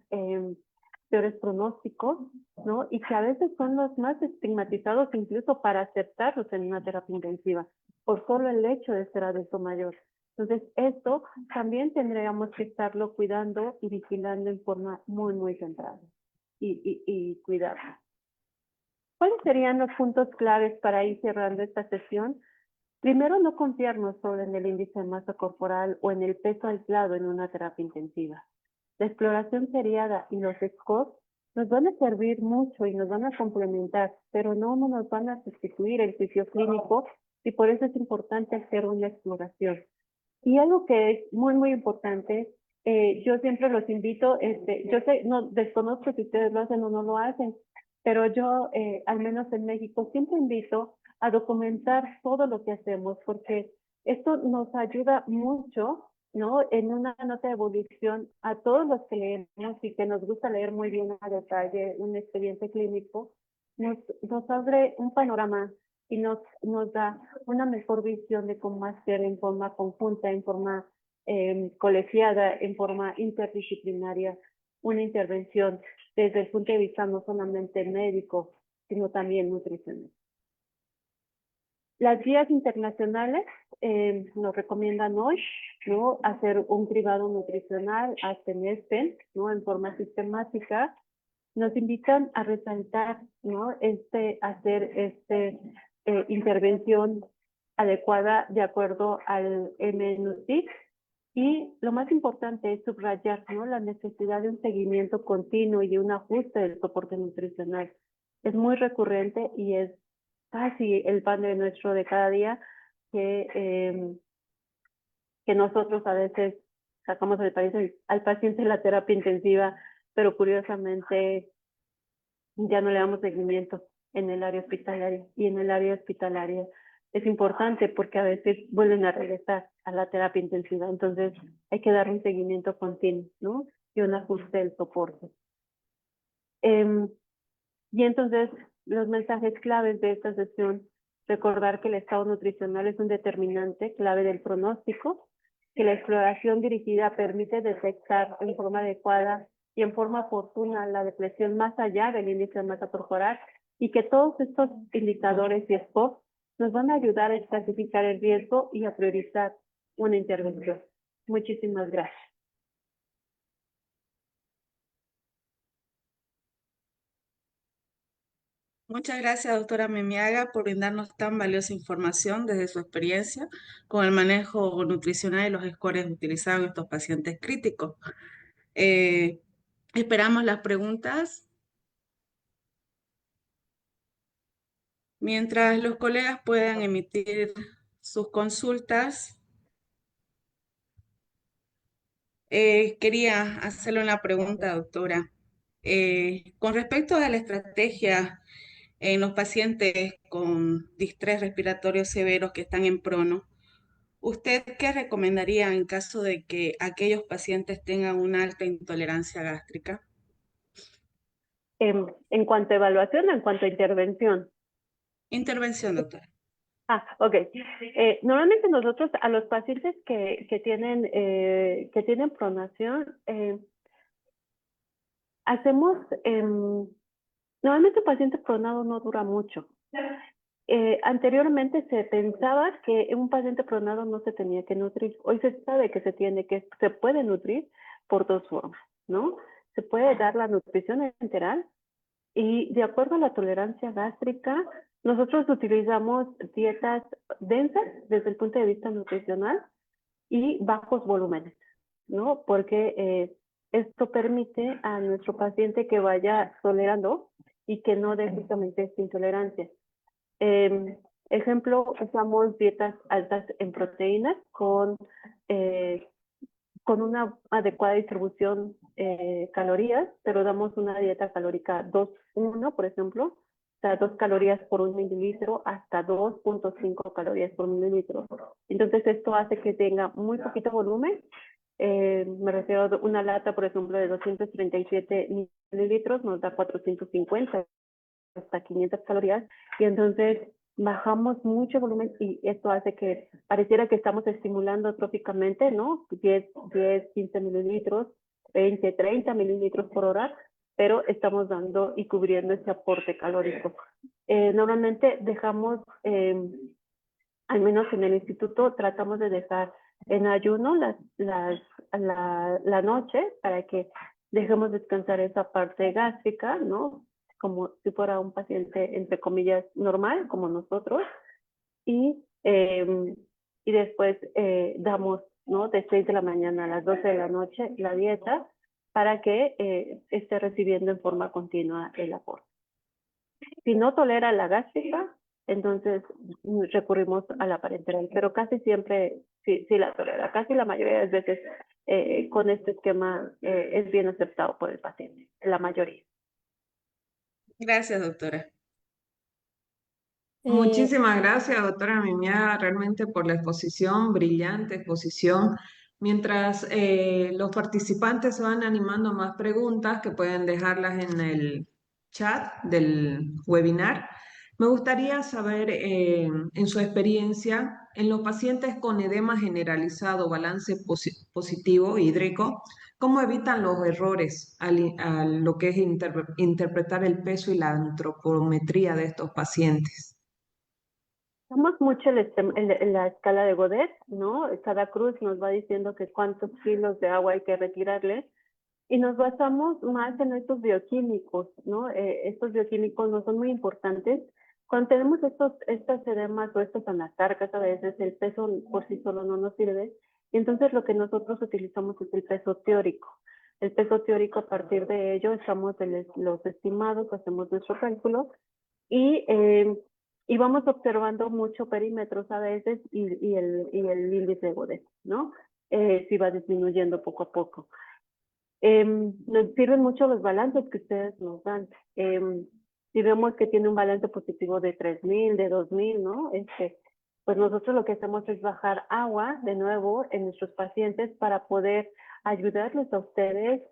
peores pronósticos, ¿no? Y que a veces son los más estigmatizados incluso para aceptarlos en una terapia intensiva, por solo el hecho de ser adulto mayor. Entonces, esto también tendríamos que estarlo cuidando y vigilando en forma muy, muy centrada y cuidado. ¿Cuáles serían los puntos claves para ir cerrando esta sesión? Primero, no confiarnos solo en el índice de masa corporal o en el peso aislado en una terapia intensiva. La exploración seriada y los scores nos van a servir mucho y nos van a complementar, pero no nos van a sustituir el juicio clínico y por eso es importante hacer una exploración. Y algo que es muy, muy importante, yo siempre los invito, yo sé, no desconozco si ustedes lo hacen o no lo hacen, pero yo, al menos en México, siempre invito a documentar todo lo que hacemos, porque esto nos ayuda mucho, ¿no? En una nota de evolución a todos los que leemos y que nos gusta leer muy bien a detalle un expediente clínico, nos abre un panorama y nos da una mejor visión de cómo hacer en forma conjunta, en forma colegiada, en forma interdisciplinaria, una intervención desde el punto de vista no solamente médico, sino también nutricional. Las guías internacionales nos recomiendan hoy, ¿no? Hacer un cribado nutricional, hacen este, ¿no? En forma sistemática. Nos invitan a resaltar, ¿no? Hacer intervención adecuada de acuerdo al MNUTIC. Y lo más importante es subrayar, ¿no? La necesidad de un seguimiento continuo y de un ajuste del soporte nutricional. Es muy recurrente y es casi el pan de nuestro de cada día que nosotros a veces sacamos al paciente de la terapia intensiva, pero curiosamente ya no le damos seguimiento en el área hospitalaria. Y en el área hospitalaria es importante porque a veces vuelven a regresar a la terapia intensiva. Entonces hay que dar un seguimiento continuo, ¿no? Y un ajuste del soporte. Y entonces los mensajes claves de esta sesión: recordar que el estado nutricional es un determinante clave del pronóstico, que la exploración dirigida permite detectar en forma adecuada y en forma oportuna la depresión más allá del índice de masa corporal, y que todos estos indicadores y SPOF nos van a ayudar a clasificar el riesgo y a priorizar una intervención. Muchísimas gracias. Muchas gracias, doctora Memiaga, por brindarnos tan valiosa información desde su experiencia con el manejo nutricional y los scores utilizados en estos pacientes críticos. Esperamos las preguntas. Mientras los colegas puedan emitir sus consultas, quería hacerle una pregunta, doctora. Con respecto a la estrategia en los pacientes con distrés respiratorio severos que están en prono, ¿usted qué recomendaría en caso de que aquellos pacientes tengan una alta intolerancia gástrica? En cuanto a evaluación o en cuanto a intervención. Intervención, doctora. Ok. Normalmente nosotros a los pacientes que tienen pronación, hacemos, normalmente el paciente pronado no dura mucho. Anteriormente se pensaba que un paciente pronado no se tenía que nutrir. Hoy se sabe que se puede nutrir por dos formas, ¿no? Se puede dar la nutrición enteral y de acuerdo a la tolerancia gástrica, nosotros utilizamos dietas densas desde el punto de vista nutricional y bajos volúmenes, ¿no? Porque esto permite a nuestro paciente que vaya tolerando y que no dé justamente esta intolerancia. Ejemplo, usamos dietas altas en proteínas con una adecuada distribución calorías, pero damos una dieta calórica 2:1, por ejemplo, o sea, 2 calorías por 1 mililitro hasta 2.5 calorías por mililitro. Entonces esto hace que tenga muy poquito volumen. Me refiero a una lata, por ejemplo, de 237 mililitros, nos da 450 hasta 500 calorías, y entonces bajamos mucho volumen y esto hace que pareciera que estamos estimulando tróficamente, ¿no? 10, 15 mililitros, 20, 30 mililitros por hora, pero estamos dando y cubriendo ese aporte calórico. Normalmente dejamos, al menos en el instituto, tratamos de dejar en ayuno la noche para que dejemos descansar esa parte gástrica, ¿no? Como si fuera un paciente, entre comillas, normal, como nosotros, y después damos, ¿no? De 6 de la mañana a las 12 de la noche la dieta para que esté recibiendo en forma continua el aporte. Si no tolera la gástrica, entonces recurrimos a la parenteral, pero casi siempre sí la tolera. Casi la mayoría de las veces con este esquema es bien aceptado por el paciente, la mayoría. Gracias, doctora. Muchísimas gracias, doctora Mimiaga, realmente por la exposición, brillante exposición. Mientras los participantes se van animando a más preguntas que pueden dejarlas en el chat del webinar, me gustaría saber, en su experiencia, en los pacientes con edema generalizado, balance positivo hídrico, ¿cómo evitan los errores a lo que es interpretar el peso y la antropometría de estos pacientes? Usamos mucho la escala de Godet, ¿no? Cada cruz nos va diciendo que cuántos kilos de agua hay que retirarle y nos basamos más en estos bioquímicos, ¿no? Estos bioquímicos no son muy importantes. Cuando tenemos estas edemas o estas anacarcas, a veces el peso por sí solo no nos sirve. Y entonces lo que nosotros utilizamos es el peso teórico. El peso teórico, a partir de ello, echamos los estimados, hacemos nuestro cálculo y, y vamos observando mucho perímetros a veces y el índice de Godet, ¿no? Si va disminuyendo poco a poco. Nos sirven mucho los balances que ustedes nos dan. Si vemos que tiene un balance positivo de 3000, de 2000, ¿no? Pues nosotros lo que hacemos es bajar agua de nuevo en nuestros pacientes para poder ayudarles a ustedes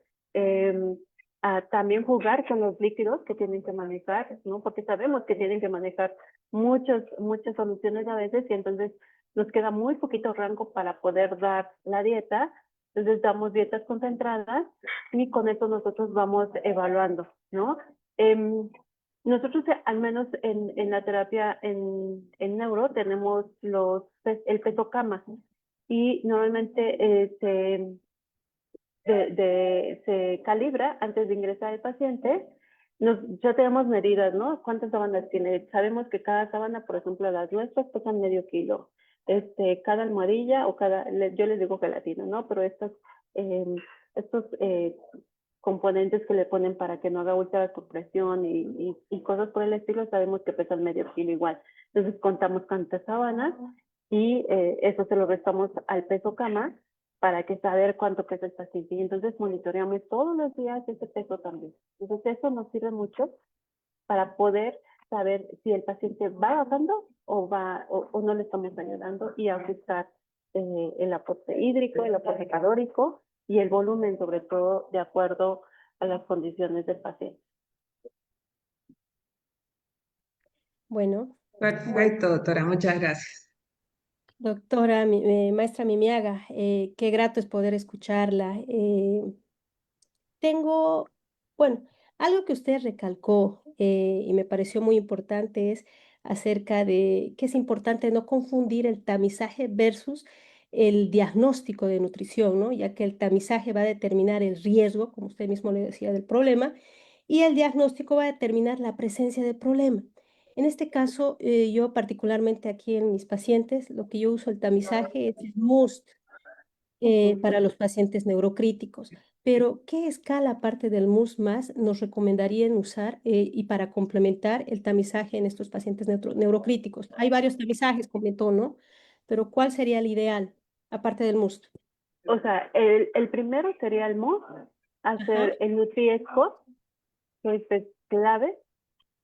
a también jugar con los líquidos que tienen que manejar, ¿no? Porque sabemos que tienen que manejar muchas soluciones a veces y entonces nos queda muy poquito rango para poder dar la dieta. Entonces damos dietas concentradas y con eso nosotros vamos evaluando, ¿no? Nosotros, al menos en la terapia en neuro, tenemos el peso cama y normalmente se calibra antes de ingresar el paciente. Ya tenemos medidas, ¿no? ¿Cuántas sábanas tiene? Sabemos que cada sábana, por ejemplo, las nuestras pesan medio kilo. Cada almohadilla o yo les digo gelatina, ¿no? Pero estos componentes que le ponen para que no haga úlceras por presión y cosas por el estilo, sabemos que pesan medio kilo igual. Entonces contamos cuántas sábanas y eso se lo restamos al peso cama para que saber cuánto pesa el paciente. Y entonces monitoreamos todos los días ese peso también. Entonces eso nos sirve mucho para poder saber si el paciente va bajando o no le estamos ayudando y ajustar el aporte hídrico, el aporte calórico y el volumen, sobre todo, de acuerdo a las condiciones del paciente. Bueno, Perfecto, doctora, muchas gracias. doctora, maestra Mimiaga, qué grato es poder escucharla. Tengo, bueno, algo que usted recalcó y me pareció muy importante es acerca de que es importante no confundir el tamizaje versus el diagnóstico de nutrición, ¿no? Ya que el tamizaje va a determinar el riesgo, como usted mismo le decía, del problema, y el diagnóstico va a determinar la presencia del problema. En este caso, yo particularmente aquí en mis pacientes, lo que yo uso el tamizaje es el MUST, para los pacientes neurocríticos. Pero, ¿qué escala aparte del MUS más nos recomendarían usar y para complementar el tamizaje en estos pacientes neurocríticos? Hay varios tamizajes, comentó, ¿no? Pero ¿cuál sería el ideal aparte del MUS? O sea, el primero sería el MUS, hacer el Nutri-Score, que es clave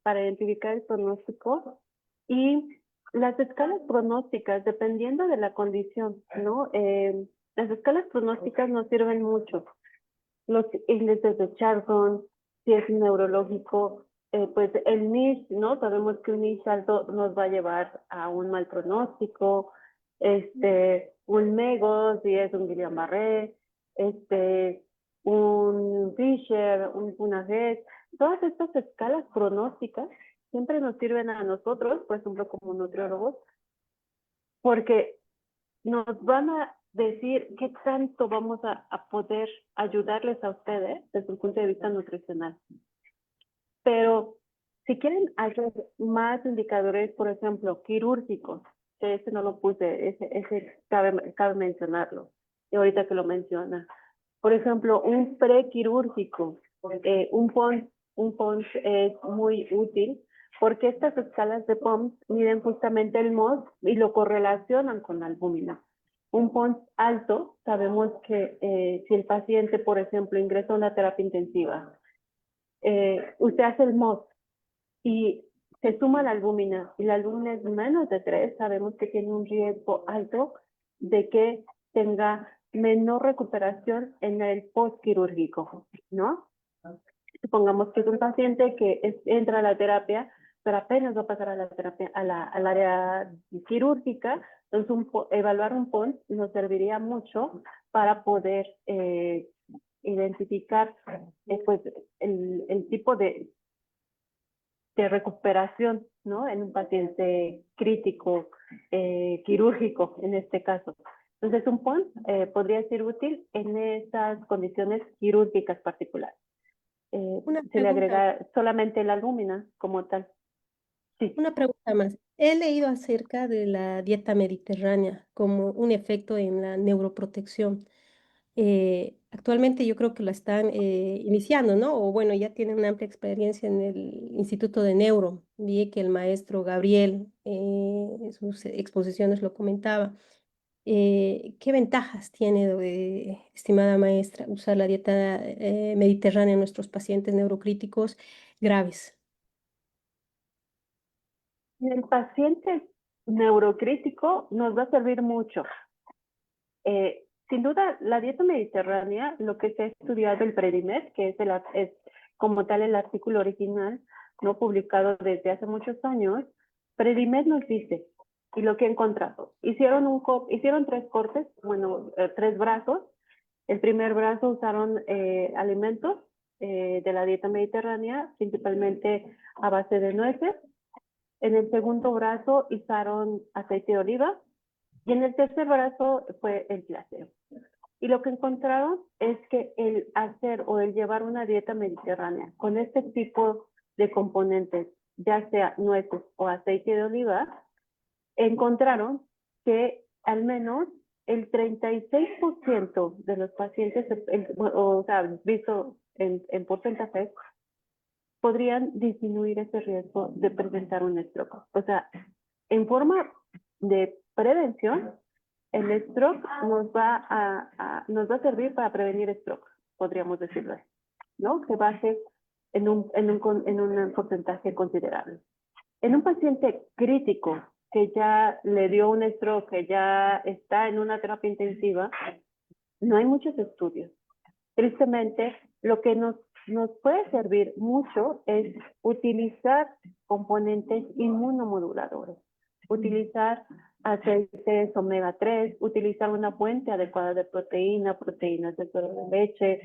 para identificar el pronóstico, y las escalas pronósticas, dependiendo de la condición, ¿no? Las escalas pronósticas nos sirven mucho. Los índices de Charson, si es neurológico, pues el NISH, ¿no? Sabemos que un NISH alto nos va a llevar a un mal pronóstico, un MEGO, si es un Guillain-Barré, un Fisher, una GES, todas estas escalas pronósticas siempre nos sirven a nosotros, por ejemplo, como nutriólogos, porque nos van a decir qué tanto vamos a poder ayudarles a ustedes desde un punto de vista nutricional. Pero si quieren hacer más indicadores, por ejemplo, quirúrgicos, que ese no lo puse, ese cabe mencionarlo, y ahorita que lo menciona. Por ejemplo, un prequirúrgico, un PONS es muy útil porque estas escalas de POMS miden justamente el MOS y lo correlacionan con la albúmina. Un POMS alto, sabemos que si el paciente, por ejemplo, ingresa a una terapia intensiva, usted hace el MOS y se suma la albúmina y la albúmina es menos de 3, sabemos que tiene un riesgo alto de que tenga menor recuperación en el postquirúrgico, ¿no? Supongamos que es un paciente que entra a la terapia, pero apenas va a pasar a la terapia, al área quirúrgica, entonces evaluar un PONS nos serviría mucho para poder identificar pues, el tipo de recuperación, ¿no? En un paciente crítico, quirúrgico en este caso. Entonces, un PON podría ser útil en esas condiciones quirúrgicas particulares. Una Se le pregunta, agrega solamente la albúmina como tal. Sí. una pregunta más. He leído acerca de la dieta mediterránea como un efecto en la neuroprotección. Actualmente yo creo que la están iniciando, ¿no? O bueno, ya tienen una amplia experiencia en el Instituto de Neuro. Vi que el maestro Gabriel en sus exposiciones lo comentaba. ¿Qué ventajas tiene, estimada maestra, usar la dieta mediterránea en nuestros pacientes neurocríticos graves? En el paciente neurocrítico nos va a servir mucho. Sin duda, la dieta mediterránea, lo que se ha estudiado el Predimed, que es como tal el artículo original, no publicado desde hace muchos años, Predimed nos dice, y lo que he encontrado, hicieron 3 cortes, bueno, 3 brazos. El primer brazo usaron alimentos de la dieta mediterránea, principalmente a base de nueces. En el segundo brazo usaron aceite de oliva y en el tercer brazo fue el placebo. Y lo que encontraron es que el hacer o el llevar una dieta mediterránea con este tipo de componentes, ya sea nueces o aceite de oliva, encontraron que al menos el 36% de los pacientes, o sea, visto en porcentaje, podrían disminuir ese riesgo de presentar un stroke. O sea, en forma de prevención, el stroke nos va a servir para prevenir stroke, podríamos decirlo así, ¿no? Se base en un porcentaje considerable. En un paciente crítico que ya le dio un stroke, que ya está en una terapia intensiva, no hay muchos estudios. Tristemente, lo que nos puede servir mucho es utilizar componentes inmunomoduladores, utilizar aceites omega 3, utilizar una fuente adecuada de proteínas de suero de leche,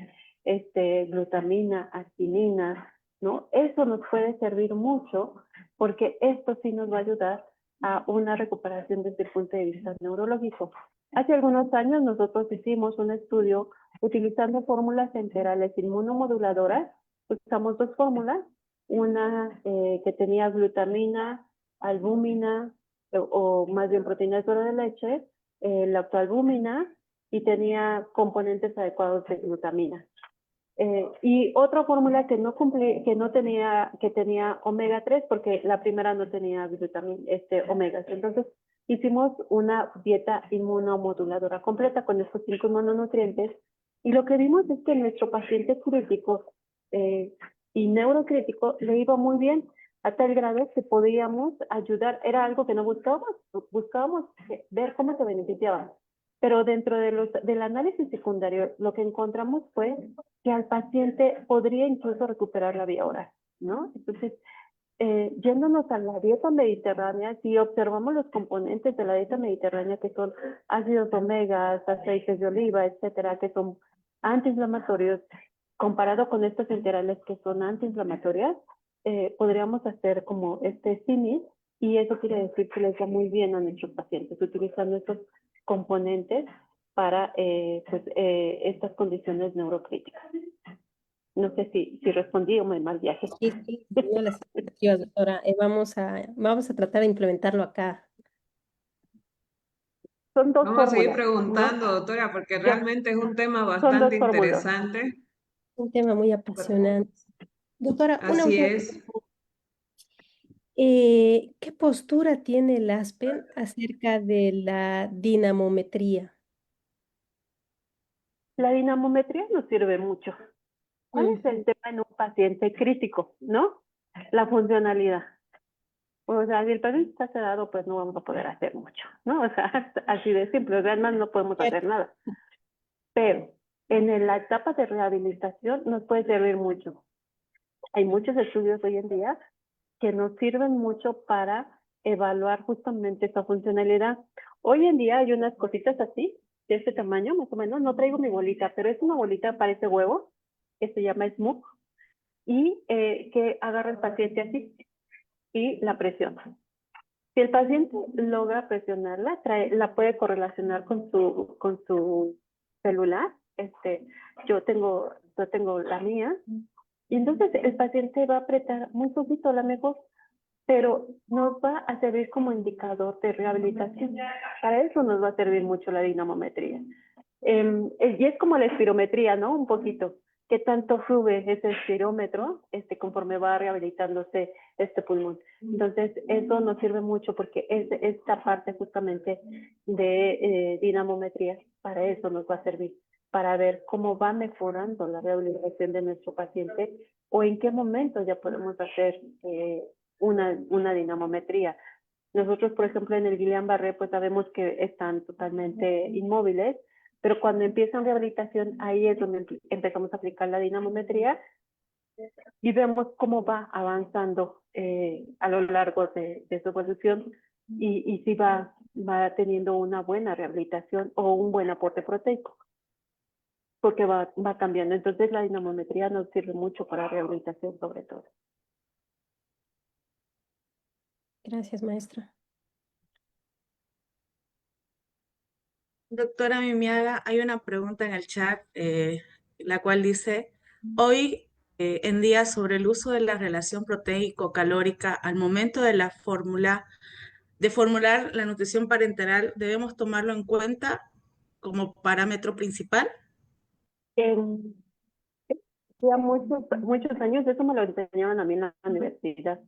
glutamina, actinina, ¿no? Eso nos puede servir mucho porque esto sí nos va a ayudar a una recuperación desde el punto de vista neurológico. Hace algunos años nosotros hicimos un estudio utilizando fórmulas enterales inmunomoduladoras. Usamos 2 fórmulas, una que tenía glutamina, albúmina, o más bien proteína de suero de leche, lactoalbúmina, y tenía componentes adecuados de glutamina. Y otra fórmula que tenía omega 3, porque la primera no tenía glutamina, omegas. Entonces, hicimos una dieta inmunomoduladora completa con estos 5 mononutrientes, y lo que vimos es que nuestro paciente crítico y neurocrítico le iba muy bien, a tal grado que podíamos ayudar. Era algo que no buscábamos ver cómo se beneficiaban. Pero dentro del análisis secundario, lo que encontramos fue que al paciente podría incluso recuperar la vía oral, ¿no? Entonces, yéndonos a la dieta mediterránea, si observamos los componentes de la dieta mediterránea, que son ácidos omegas, aceites de oliva, etcétera, que son antiinflamatorios, comparado con estos enterales que son antiinflamatorias, podríamos hacer como símil, y eso quiere decir que les va muy bien a nuestros pacientes, utilizando estos componentes para estas condiciones neurocríticas. No sé si respondí o me mal viaje. Sí, tenía las expectativas, doctora. Vamos a tratar de implementarlo acá. Son 2 Vamos a seguir fórmulas, preguntando, ¿no? doctora, porque realmente es un tema Son 2 bastante fórmulas. interesante. Un tema muy apasionante. Doctora, una Así última. es. ¿Qué postura tiene el ASPEN acerca de la dinamometría? La dinamometría nos sirve mucho. ¿Cuál es el tema en un paciente crítico, no? La funcionalidad. O sea, si el paciente está sedado, pues no vamos a poder hacer mucho, ¿no? O sea, así de simple, realmente no podemos hacer nada. Pero en la etapa de rehabilitación nos puede servir mucho. Hay muchos estudios hoy en día que nos sirven mucho para evaluar justamente esa funcionalidad. Hoy en día hay unas cositas así, de este tamaño, más o menos. No traigo mi bolita, pero es una bolita, parece huevo, que se llama SMUC, y que agarra el paciente así. y la presión. Si el paciente logra presionarla, la puede correlacionar con su celular. Yo tengo la mía, y entonces el paciente va a apretar muy poquito, a lo mejor, pero nos va a servir como indicador de rehabilitación. Para eso nos va a servir mucho la dinamometría. Y es como la espirometría, ¿no? Un poquito. ¿Qué tanto sube ese espirómetro conforme va rehabilitándose este pulmón? Entonces, eso nos sirve mucho porque es esta parte justamente de dinamometría, para eso nos va a servir, para ver cómo va mejorando la rehabilitación de nuestro paciente o en qué momento ya podemos hacer una dinamometría. Nosotros, por ejemplo, en el Guillain-Barré, pues sabemos que están totalmente inmóviles, pero cuando empiezan rehabilitación, ahí es donde empezamos a aplicar la dinamometría y vemos cómo va avanzando a lo largo de su evolución y si va teniendo una buena rehabilitación o un buen aporte proteico, porque va cambiando. Entonces la dinamometría nos sirve mucho para rehabilitación sobre todo. Gracias, maestra. Doctora Mimiaga, hay una pregunta en el chat, la cual dice, hoy en día sobre el uso de la relación proteico-calórica al momento de formular la nutrición parenteral, ¿debemos tomarlo en cuenta como parámetro principal? Ya muchos años, eso me lo enseñaban a mí en la universidad,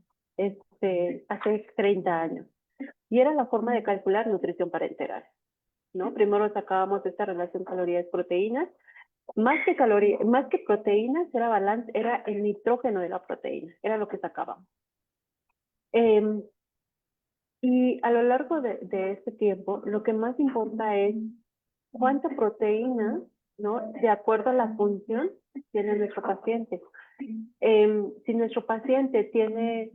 hace 30 años. Y era la forma de calcular nutrición parenteral, ¿no? Primero sacábamos esta relación calorías-proteínas. Más que proteínas, era el nitrógeno de la proteína, era lo que sacábamos. Y a lo largo de este tiempo, lo que más importa es cuánta proteína, ¿no? De acuerdo a la función tiene nuestro paciente. Si nuestro paciente tiene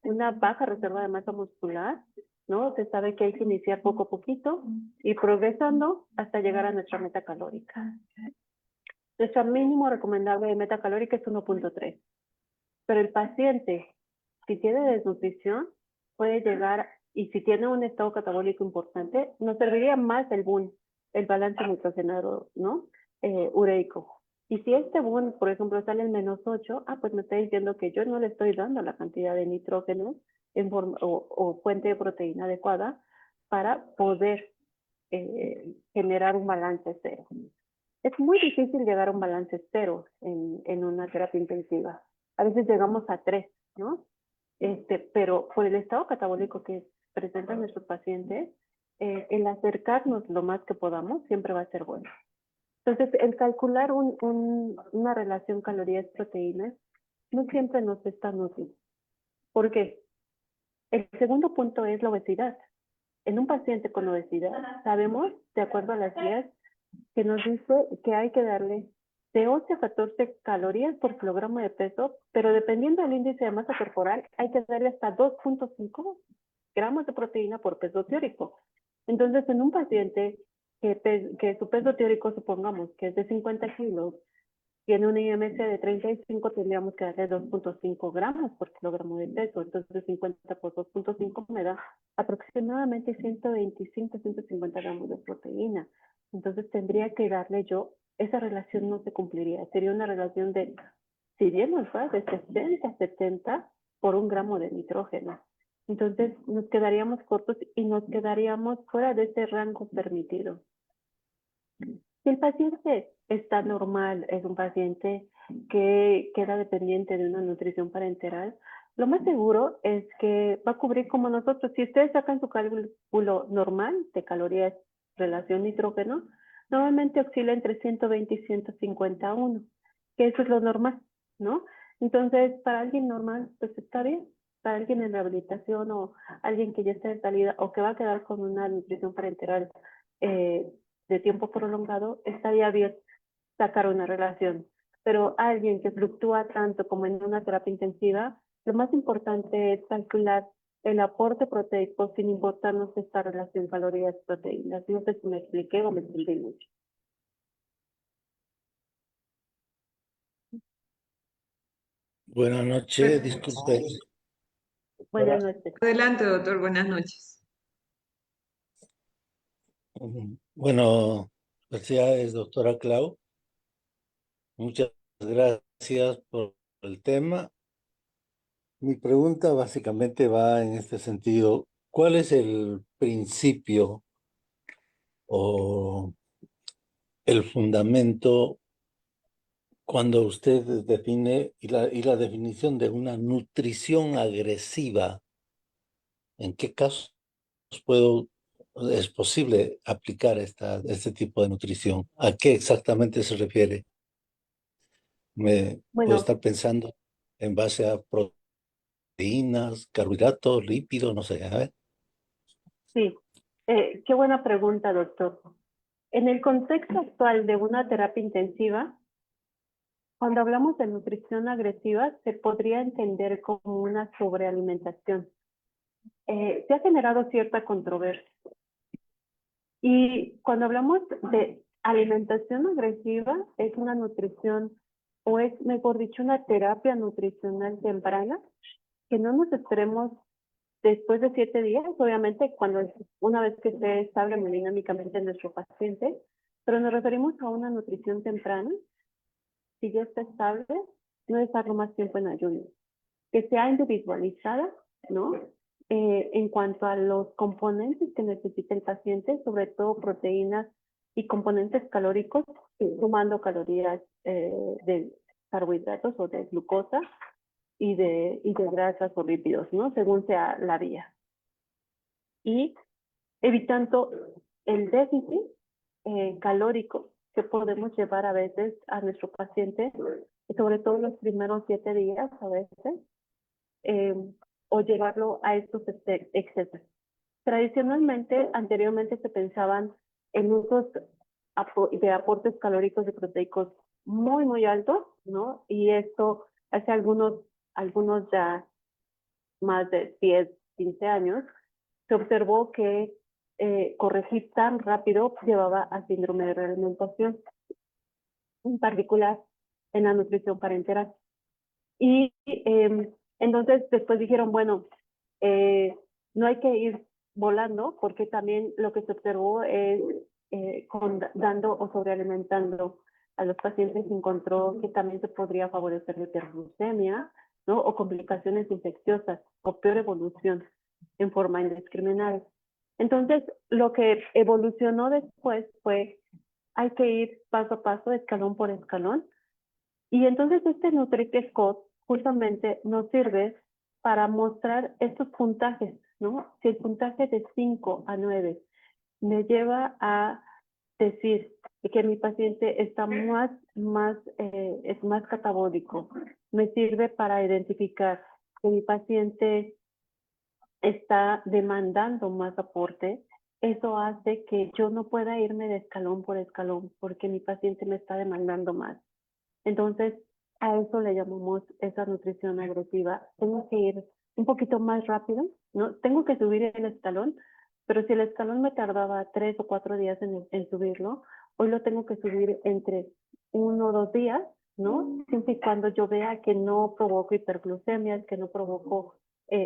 una baja reserva de masa muscular, ¿no? Se sabe que hay que iniciar poco a poquito y progresando hasta llegar a nuestra meta calórica. Nuestro mínimo recomendable de meta calórica es 1.3. Pero el paciente, si tiene desnutrición, puede llegar, y si tiene un estado catabólico importante, nos serviría más el BUN, el balance nitrogenado, ¿no? Ureico. Y si este BUN, por ejemplo, sale en -8, pues me está diciendo que yo no le estoy dando la cantidad de nitrógeno en forma, o fuente de proteína adecuada para poder generar un balance cero. Es muy difícil llegar a un balance cero en una terapia intensiva. A veces llegamos a 3, ¿no? Pero por el estado catabólico que presentan nuestros pacientes, el acercarnos lo más que podamos siempre va a ser bueno. Entonces, el calcular una relación calorías-proteínas no siempre nos es tan útil. ¿Por qué? El segundo punto es la obesidad. En un paciente con obesidad, sabemos, de acuerdo a las guías, que nos dice que hay que darle de 11 a 14 calorías por kilogramo de peso, pero dependiendo del índice de masa corporal, hay que darle hasta 2.5 gramos de proteína por peso teórico. Entonces, en un paciente que su peso teórico, supongamos que es de 50 kilos, tiene un IMC de 35, tendríamos que darle 2.5 gramos por kilogramo de peso. Entonces, 50 por 2.5 me da aproximadamente 125, 150 gramos de proteína. Entonces, tendría que darle yo, esa relación no se cumpliría. Sería una relación de, si bien nos va, de 60 a 70 por 1 gramo de nitrógeno. Entonces, nos quedaríamos cortos y nos quedaríamos fuera de ese rango permitido. Si el paciente está normal, es un paciente que queda dependiente de una nutrición parenteral, lo más seguro es que va a cubrir como nosotros. Si ustedes sacan su cálculo normal de calorías relación nitrógeno, normalmente oscila entre 120 y 151, que eso es lo normal, ¿no? Entonces, para alguien normal, pues está bien. Para alguien en rehabilitación o alguien que ya está de salida o que va a quedar con una nutrición parenteral de tiempo prolongado, estaría bien sacar una relación. Pero alguien que fluctúa tanto como en una terapia intensiva, lo más importante es calcular el aporte proteico sin importarnos esta relación calorías-proteínas. No sé si me expliqué o me expliqué mucho. Buenas noches, disculpe. Buenas noches. Adelante, doctor, buenas noches. Bueno, felicidades, doctora Clau. Muchas gracias por el tema. Mi pregunta básicamente va en este sentido. ¿Cuál es el principio o el fundamento cuando usted define y la definición de una nutrición agresiva? ¿En qué casos es posible aplicar este tipo de nutrición? ¿A qué exactamente se refiere? Puedo Bueno, estar pensando en base a proteínas, carbohidratos, lípidos, no sé. A ver. sí. Qué buena pregunta, doctor. En el contexto actual de una terapia intensiva, cuando hablamos de nutrición agresiva, se podría entender como una sobrealimentación. Se ha generado cierta controversia. Y cuando hablamos de alimentación agresiva, es una nutrición, o es, mejor dicho, una terapia nutricional temprana, que no nos esperemos después de 7 días, obviamente, una vez que esté estable hemodinámicamente nuestro paciente, pero nos referimos a una nutrición temprana, si ya está estable, no dejarlo más tiempo en ayuno, que sea individualizada, ¿no? En cuanto a los componentes que necesita el paciente, sobre todo proteínas y componentes calóricos, sumando calorías de carbohidratos o de glucosa y de grasas o lípidos, ¿no? Según sea la vía. Y evitando el déficit calórico que podemos llevar a veces a nuestro paciente, sobre todo los primeros 7 días a veces, o llevarlo a estos excesos. Tradicionalmente, anteriormente se pensaban en usos de aportes calóricos y proteicos muy, muy altos, ¿no? Y esto hace algunos ya más de 10, 15 años, se observó que corregir tan rápido llevaba a síndrome de realimentación, en particular en la nutrición parenteral. Y entonces después dijeron, bueno, no hay que ir volando, porque también lo que se observó es dando o sobrealimentando a los pacientes, se encontró que también se podría favorecer la hiperglucemia, ¿no? O complicaciones infecciosas, o peor evolución en forma indiscriminada. Entonces, lo que evolucionó después fue, hay que ir paso a paso, escalón por escalón, y entonces este NutriScore justamente nos sirve para mostrar estos puntajes, ¿no? Si el puntaje de 5 a 9 me lleva a decir que mi paciente está es más catabólico, me sirve para identificar que mi paciente está demandando más aporte, eso hace que yo no pueda irme de escalón por escalón porque mi paciente me está demandando más. Entonces, a eso le llamamos esa nutrición agresiva. Tengo que ir un poquito más rápido, ¿no? Tengo que subir el escalón, pero si el escalón me tardaba 3 o 4 días en subirlo, hoy lo tengo que subir entre 1 o 2 días, ¿no? Siempre y cuando yo vea que no provoco hiperglucemias, que no provoco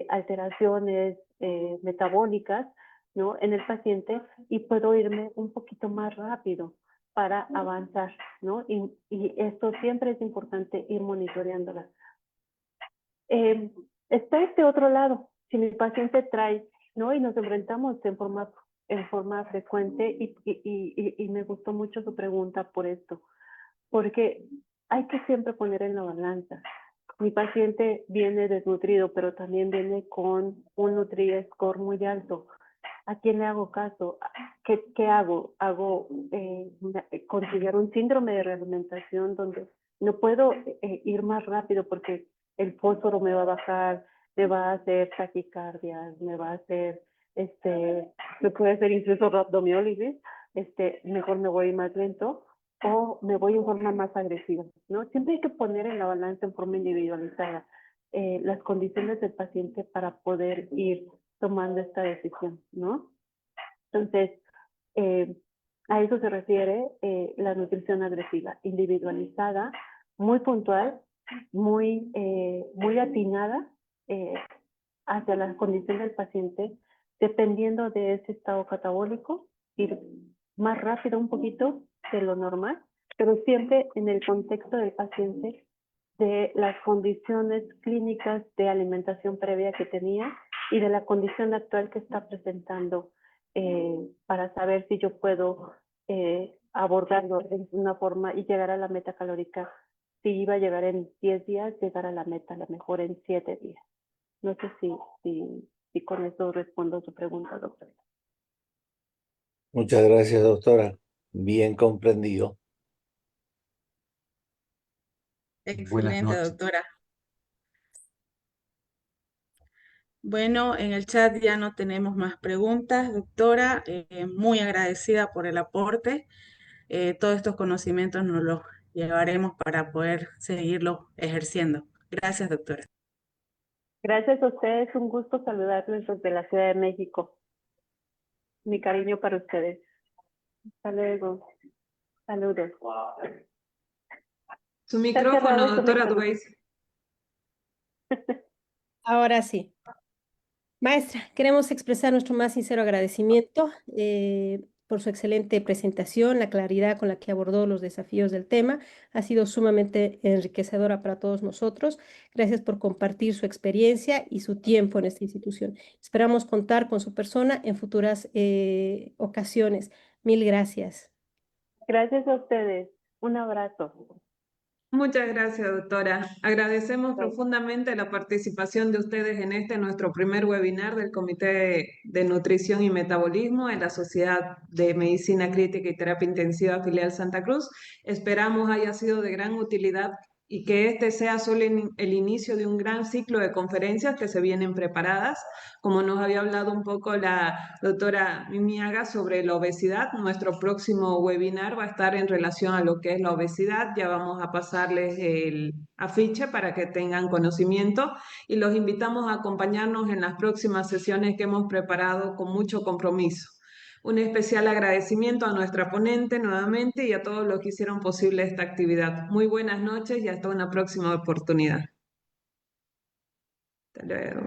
alteraciones metabólicas, ¿no? En el paciente, y puedo irme un poquito más rápido para avanzar, ¿no? Y esto siempre es importante ir monitoreándola. Está este otro lado, si mi paciente trae, ¿no? Y nos enfrentamos en forma frecuente, y me gustó mucho su pregunta por esto, porque hay que siempre poner en la balanza. Mi paciente viene desnutrido, pero también viene con un NutriScore muy alto. ¿A quién le hago caso? ¿Qué hago? Considerar un síndrome de realimentación donde no puedo ir más rápido porque el fósforo me va a bajar, me va a hacer taquicardias, me va a hacer, me puede hacer incluso rhabdomiólisis, mejor me voy más lento o me voy en forma más agresiva, ¿no? Siempre hay que poner en la balanza en forma individualizada las condiciones del paciente para poder ir tomando esta decisión, ¿no? Entonces, a eso se refiere la nutrición agresiva, individualizada, muy puntual, muy atinada, hacia la condición del paciente, dependiendo de ese estado catabólico, ir más rápido un poquito de lo normal, pero siempre en el contexto del paciente, de las condiciones clínicas de alimentación previa que tenía y de la condición actual que está presentando, para saber si yo puedo abordarlo de una forma y llegar a la meta calórica. Si iba a llegar en 10 días, llegar a la meta a lo mejor en 7 días. No sé si con eso respondo a su pregunta, doctor. Muchas gracias, doctora. Bien comprendido. Buenas Excelente, noches. doctora. Bueno, en el chat ya no tenemos más preguntas, doctora. Muy agradecida por el aporte. Todos estos conocimientos nos los llevaremos para poder seguirlo ejerciendo. Gracias, doctora. Gracias a ustedes, un gusto saludarles desde la Ciudad de México. Mi cariño para ustedes. Hasta luego. Saludos. Su Está micrófono, cerrado su doctora micrófono. Dubéis. Ahora sí. Maestra, queremos expresar nuestro más sincero agradecimiento por su excelente presentación, la claridad con la que abordó los desafíos del tema. Ha sido sumamente enriquecedora para todos nosotros. Gracias por compartir su experiencia y su tiempo en esta institución. Esperamos contar con su persona en futuras ocasiones. Mil gracias. Gracias a ustedes. Un abrazo. Muchas gracias, doctora. Agradecemos Bye. profundamente la participación de ustedes en este nuestro primer webinar del Comité de Nutrición y Metabolismo en la Sociedad de Medicina Crítica y Terapia Intensiva Filial Santa Cruz. Esperamos haya sido de gran utilidad y que este sea solo el inicio de un gran ciclo de conferencias que se vienen preparadas. Como nos había hablado un poco la doctora Mimiaga sobre la obesidad, nuestro próximo webinar va a estar en relación a lo que es la obesidad. Ya vamos a pasarles el afiche para que tengan conocimiento y los invitamos a acompañarnos en las próximas sesiones que hemos preparado con mucho compromiso. Un especial agradecimiento a nuestra ponente nuevamente y a todos los que hicieron posible esta actividad. Muy buenas noches y hasta una próxima oportunidad. Hasta luego.